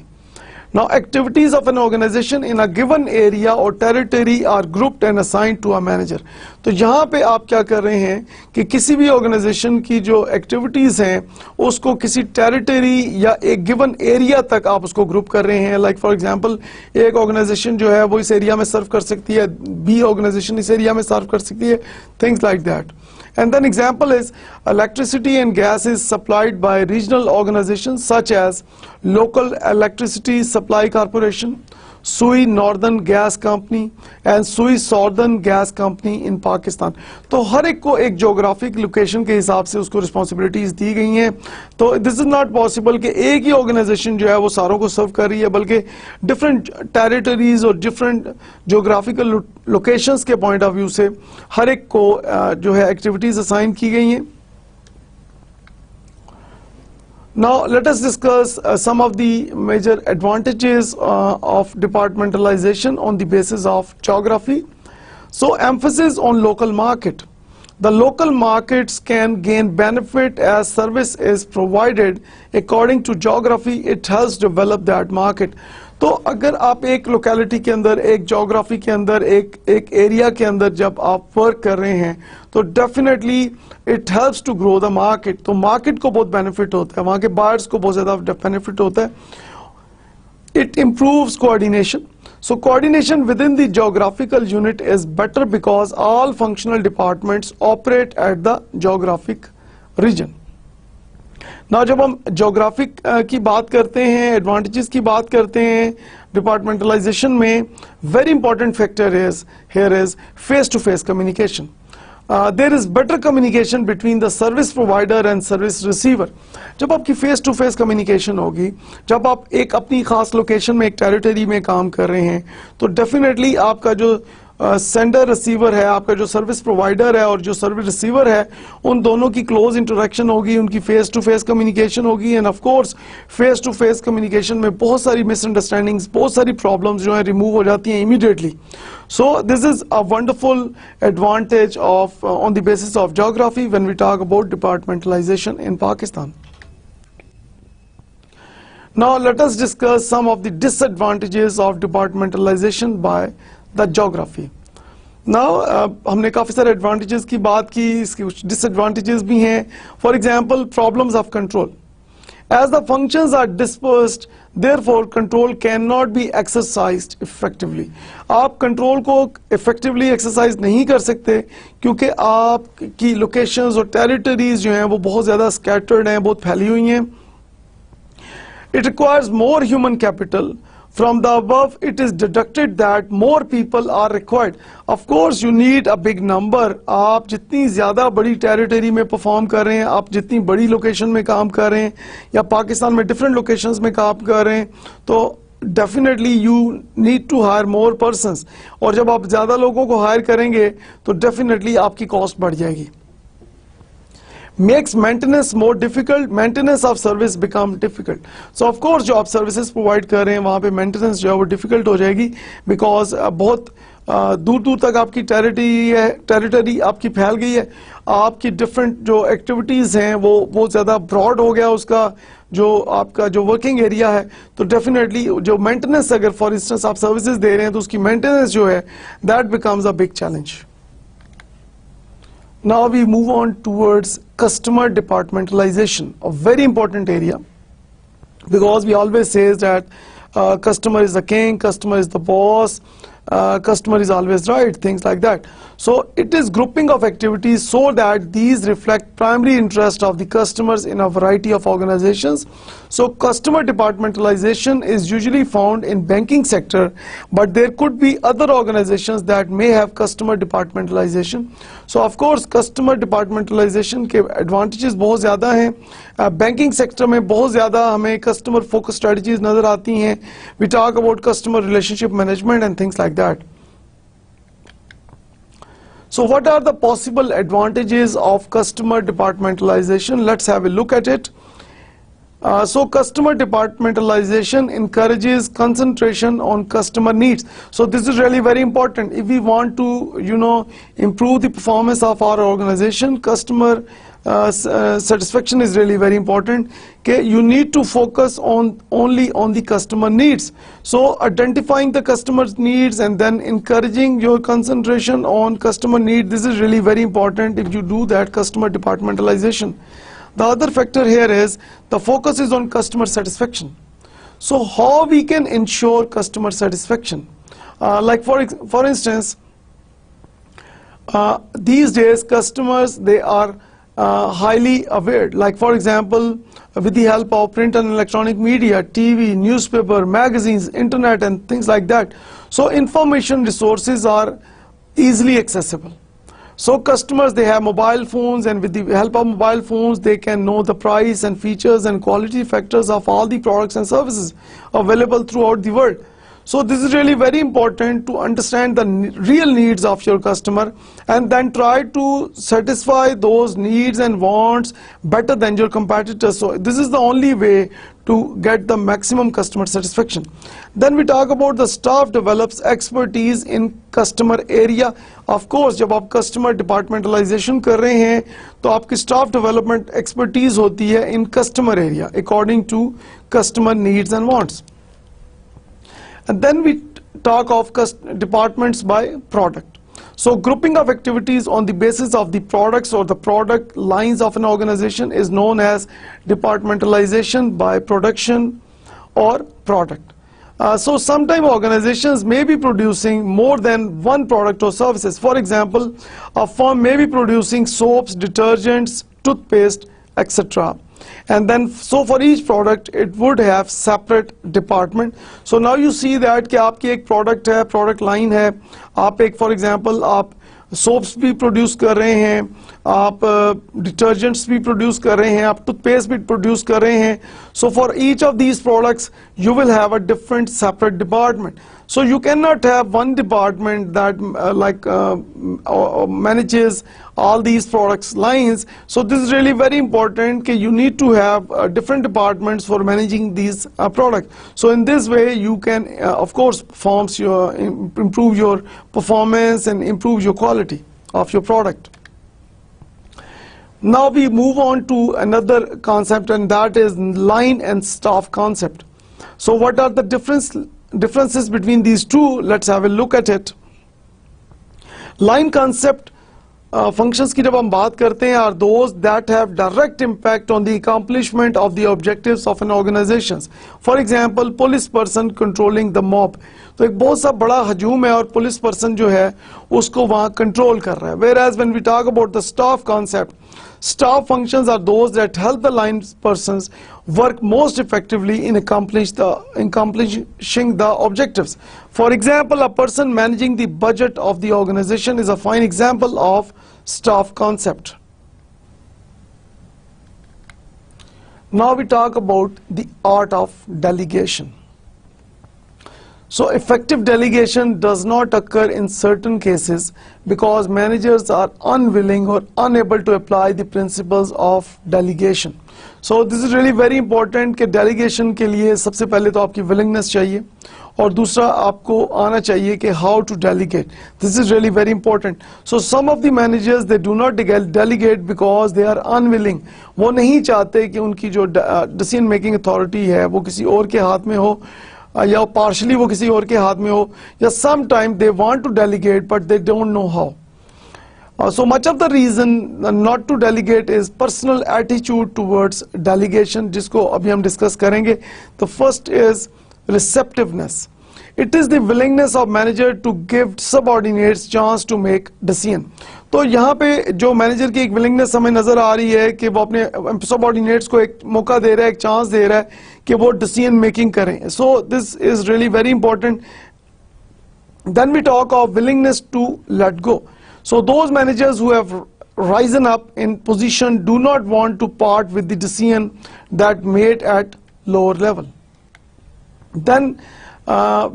Now, activities of an organization in a given area or territory are grouped and assigned to a manager. तो यहाँ पे आप क्या कर रहे हैं कि किसी भी ऑर्गेनाइजेशन की जो एक्टिविटीज हैं उसको किसी टेरिटरी या एक गिवन एरिया तक आप उसको ग्रुप कर रहे हैं। लाइक फॉर एग्जांपल एक ऑर्गेनाइजेशन जो है वो इस एरिया में सर्व कर सकती है, बी ऑर्गेनाइजेशन इस एरिया में सर्व कर सकती है, things like that. And then example is electricity and gas is supplied by regional organizations such as Local Electricity Supply Corporation, Sui Northern Gas Company and Sui Southern Gas Company in Pakistan। तो हर एक को एक geographic location के हिसाब से उसको responsibilities दी गई हैं। तो दिस इज नॉट पॉसिबल कि एक ही ऑर्गेनाइजेशन जो है वो सारों को सर्व कर रही है, बल्कि डिफरेंट टेरिटरीज और डिफरेंट जोग्राफिकल लोकेशंस के पॉइंट ऑफ व्यू से हर एक को जो है एक्टिविटीज असाइन की गई हैं। Now let us discuss some of the major advantages of departmentalization on the basis of geography. So emphasis on local market. The local markets can gain benefit as service is provided according to geography. It helps develop that market. तो अगर आप एक locality के अंदर, एक geography के अंदर, एक एरिया के अंदर जब आप वर्क कर रहे हैं तो definitely it helps to grow the market. तो मार्केट को बहुत बेनिफिट होता है, वहाँ के बायर्स को बहुत ज़्यादा बेनिफिट होता है। It improves coordination. So coordination within the geographical unit is better because all functional departments operate at the geographic region. Now जब हम geographic की बात करते हैं, advantages की बात करते हैं डिपार्टमेंटलाइजेशन में, very important factor is here is face-to-face communication. There is better communication between the service provider and service receiver. जब आपकी फेस टू फेस कम्युनिकेशन होगी, जब आप एक अपनी खास लोकेशन में एक टेरिटरी में काम कर रहे हैं तो डेफिनेटली आपका जो सेंडर रिसीवर है, आपका जो सर्विस प्रोवाइडर है और जो सर्विस रिसीवर है, उन दोनों की क्लोज इंटरेक्शन होगी, उनकी फेस टू फेस कम्युनिकेशन होगी। And of course face to face communication में बहुत सारी मिसअंडरस्टैंडिंग्स, बहुत सारी प्रॉब्लम्स जो है रिमूव हो जाती हैं immediately. So this is a wonderful advantage of on the basis of geography when we talk about departmentalization in Pakistan. Now let us discuss some of the disadvantages of departmentalization by the geography. Now हमने काफी सारे advantages की बात की, इसके कुछ disadvantages भी हैं. For example, problems of control. As the functions are dispersed, therefore control cannot be exercised effectively. आप control को effectively exercise नहीं कर सकते क्योंकि आपकी locations और territories जो हैं वो बहुत ज़्यादा scattered हैं, बहुत फैली हुई हैं. It requires more human capital. From the above, it is deducted that more people are required. Of course, you need a big number. आप जितनी ज़्यादा बड़ी टेरिटरी में परफॉर्म कर रहे हैं, आप जितनी बड़ी लोकेशन में काम कर रहे हैं या पाकिस्तान में डिफरेंट लोकेशंस में काम कर रहे हैं, तो definitely you need to hire more persons. और जब आप ज़्यादा लोगों को हायर करेंगे तो डेफिनेटली आपकी कॉस्ट बढ़ जाएगी. Makes maintenance more difficult. Maintenance of service become difficult. So of course जो आप services provide कर रहे हैं वहाँ पे maintenance जो है वो difficult हो जाएगी because बहुत दूर दूर तक आपकी टेरिटरी आपकी फैल गई है. आपकी different जो activities हैं वो बहुत ज़्यादा broad हो गया उसका जो आपका जो working area है. तो definitely जो maintenance अगर for instance आप services दे रहे हैं तो उसकी maintenance जो है that becomes a big challenge. Now we move on towards customer departmentalization, a very important area, because we always say that customer is the king, customer is the boss, customer is always right, things like that. So it is grouping of activities so that these reflect primary interest of the customers in a variety of organizations. So customer departmentalization is usually found in banking sector, but there could be other organizations that may have customer departmentalization. So of course customer departmentalization के advantages बहुत ज़्यादा हैं. Banking sector में बहुत ज़्यादा हमें customer focus strategies नज़र आती हैं. We talk about customer relationship management and things like that. So what are the possible advantages of customer departmentalization? Let's have a look at it. So customer departmentalization encourages concentration on customer needs. So this is really very important. If we want to, improve the performance of our organization, customer satisfaction is really very important. Okay, you need to focus only on the customer needs. So identifying the customer's needs and then encouraging your concentration on customer need, this is really very important if you do that customer departmentalization. The other factor here is the focus is on customer satisfaction. So how we can ensure customer satisfaction? Like for instance, these days customers, they are highly aware. Like for example, with the help of print and electronic media, TV, newspaper, magazines, internet and things like that. So information resources are easily accessible. So customers, they have mobile phones, and with the help of mobile phones they can know the price and features and quality factors of all the products and services available throughout the world. So this is really very important to understand the real needs of your customer and then try to satisfy those needs and wants better than your competitors. So this is the only way to get the maximum customer satisfaction. Then we talk about the staff develops expertise in customer area. Of course, जब आप customer departmentalization कर रहे हैं तो आपकी staff development expertise होती है in customer area according to customer needs and wants. And then we talk of departments by product. So grouping of activities on the basis of the products or the product lines of an organization is known as departmentalization by production or product. So sometimes organizations may be producing more than one product or services. For example, a firm may be producing soaps, detergents, toothpaste, etc. And then so for each product it would have separate department. So now you see that कि आपकी एक product है, product line है, आप एक for example आप soaps भी produce कर रहे हैं, आप detergents भी produce कर रहे हैं, आप toothpaste भी produce कर रहे हैं. So for each of these products you will have a different separate department. So you cannot have one department that manages all these products lines. So this is really very important that you need to have different departments for managing these products. So in this way you can of course improve your performance and improve your quality of your product. Now we move on to another concept, and that is line and staff concept. So what are the differences between these two? Let's have a look at it. Line concept functions की जब हम बात करते हैं are those that have direct impact on the accomplishment of the objectives of an organization. For example, police person controlling the mob. तो एक बहुत सा बड़ा हजूम है और पुलिस पर्सन जो है उसको वहाँ कंट्रोल कर रहा है. Whereas when we talk about the staff concept, staff functions are those that help the line persons work most effectively in accomplishing the objectives. For example, a person managing the budget of the organization is a fine example of staff concept. Now we talk about the art of delegation. So effective delegation does not occur in certain cases because managers are unwilling or unable to apply the principles of delegation. So this is really very important कि delegation के लिए सबसे पहले तो आपकी willingness चाहिए और दूसरा आपको आना चाहिए कि how to delegate. This is really very important. So some of the managers, they do not delegate because they are unwilling. वो नहीं चाहते कि उनकी जो decision making authority है वो किसी और के हाथ में हो या partially वो किसी और के हाथ में हो, या sometimes they want to delegate but they don't know how. So much of the reason not to delegate is personal attitude towards delegation, जिसको अभी हम discuss करेंगे. The first is receptiveness. It is the willingness of manager to give subordinates chance to make decision. तो यहाँ पे जो manager की एक विलिंगनेस हमें नजर आ रही है कि वो अपने सबऑर्डिनेट्स को एक मौका दे रहा है, एक चांस दे रहा है कि वो डिसीजन मेकिंग करें. सो this is really very important. Then we talk of willingness to let go. So those managers who have risen up in position do not want to part with the decision that made at lower level. Then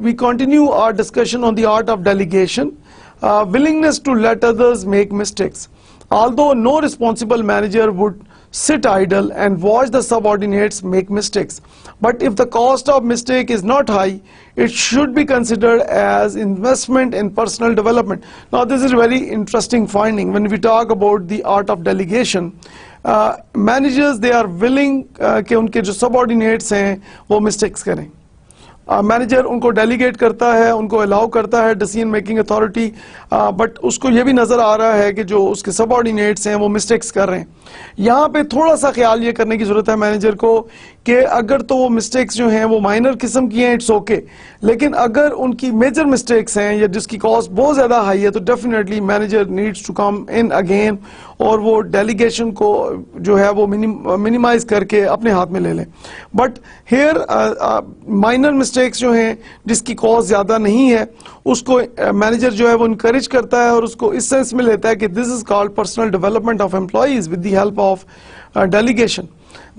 we continue our discussion on the art of delegation. Willingness to let others make mistakes. Although no responsible manager would sit idle and watch the subordinates make mistakes, but if the cost of mistake is not high, it should be considered as investment in personal development. Now this is a very interesting finding. When we talk about the art of delegation, managers, they are willing कि उनके जो subordinates हैं वो mistakes करें. Manager उनको delegate करता है, उनको अलाउ करता है डिसीजन मेकिंग अथॉरिटी, बट उसको ये भी नजर आ रहा है कि जो उसके सबऑर्डिनेट्स हैं वो मिस्टेक्स कर रहे हैं. यहाँ पे थोड़ा सा ख्याल ये करने की जरूरत है मैनेजर को कि अगर तो वो मिस्टेक्स जो हैं वो माइनर किस्म की हैं, इट्स ओके, लेकिन अगर उनकी मेजर मिस्टेक्स हैं या जिसकी कॉस्ट बहुत ज़्यादा हाई है तो definitely manager needs to come in again और वो डेलीगेशन को जो है वो मिनिमाइज करके अपने हाथ में ले लें. बट हेयर माइनर मिस्टेक्स जो हैं जिसकी कॉस्ट ज़्यादा नहीं है उसको मैनेजर जो है वो इनकरेज करता है और उसको इस सेंस में लेता है कि this is called personal development of employees with the help of delegation.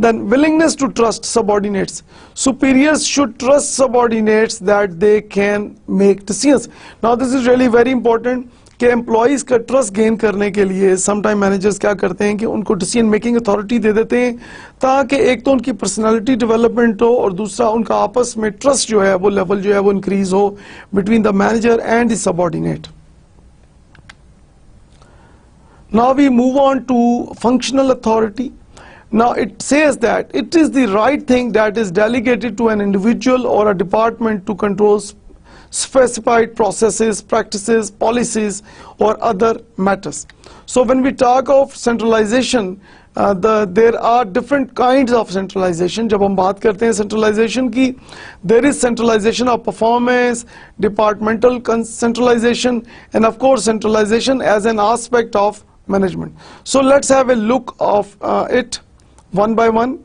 Then willingness to trust subordinates. Superiors should trust subordinates that they can make decisions. Now this is really very important कि employees का trust gain करने के लिए sometime managers क्या करते हैं कि उनको डिसीजन मेकिंग अथॉरिटी दे देते हैं ताकि एक तो उनकी पर्सनालिटी डेवलपमेंट हो और दूसरा उनका आपस में ट्रस्ट जो है वो लेवल जो है वो इंक्रीज हो between the manager and the subordinate. Now we move on to functional authority. Now it says that it is the right thing that is delegated to an individual or a department to control specified processes, practices, policies or other matters. So when we talk of centralization, there are different kinds of centralization. जब हम बात करते हैं centralization की, there is centralization of performance, departmental centralization, and of course centralization as an aspect of management. So let's have a look of it one by one.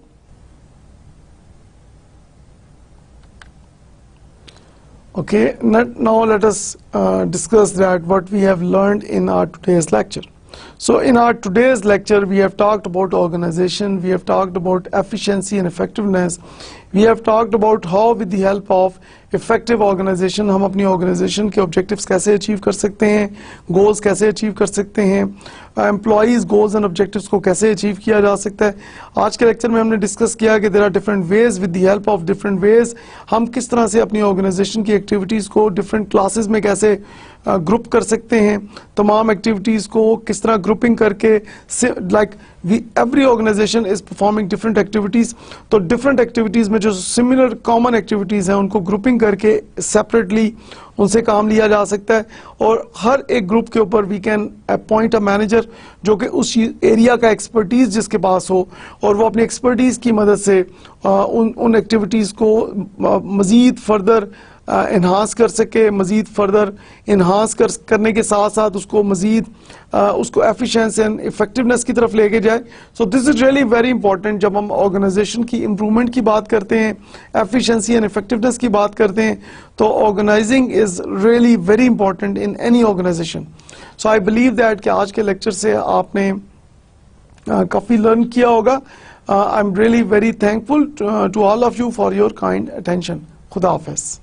Okay, now let us discuss that what we have learned in our today's lecture. So in our today's lecture we have talked about organization, we have talked about efficiency and effectiveness, we have talked about how with the help of effective organization हम अपनी organization के objectives कैसे achieve कर सकते हैं, goals कैसे achieve कर सकते हैं, employees goals and objectives को कैसे achieve किया जा सकता है. आज के lecture में हमने discuss किया कि there are different ways, with the help of different ways हम किस तरह से अपनी organization की activities को different classes में कैसे ग्रुप कर सकते हैं, तमाम एक्टिविटीज़ को किस तरह ग्रुपिंग करके like every organization is performing different activities, तो different activities में जो similar common activities हैं उनको grouping करके separately उनसे काम लिया जा सकता है और हर एक ग्रुप के ऊपर we can appoint a manager जो कि उस एरिया का एक्सपर्टीज जिसके पास हो और वो अपनी एक्सपर्टीज की मदद से उन एक्टिविटीज़ को मज़ीद फर्दर इन्हांस कर सके, मज़ीद फर्दर इन्हांस करने के साथ साथ उसको मज़ीद उसको एफिशिएंसी एंड इफेक्टिवनेस की तरफ लेके जाए. सो this is really very important. जब हम ऑर्गेनाइजेशन की इम्प्रूवमेंट की बात करते हैं, एफिशिएंसी एंड इफेक्टिवनेस की बात करते हैं, तो organising is really very important in any organisation. So I believe that कि आज के लेक्चर से आपने काफ़ी लर्न किया होगा. I am really very thankful to all of you for your kind attention. खुदा हाफिज़.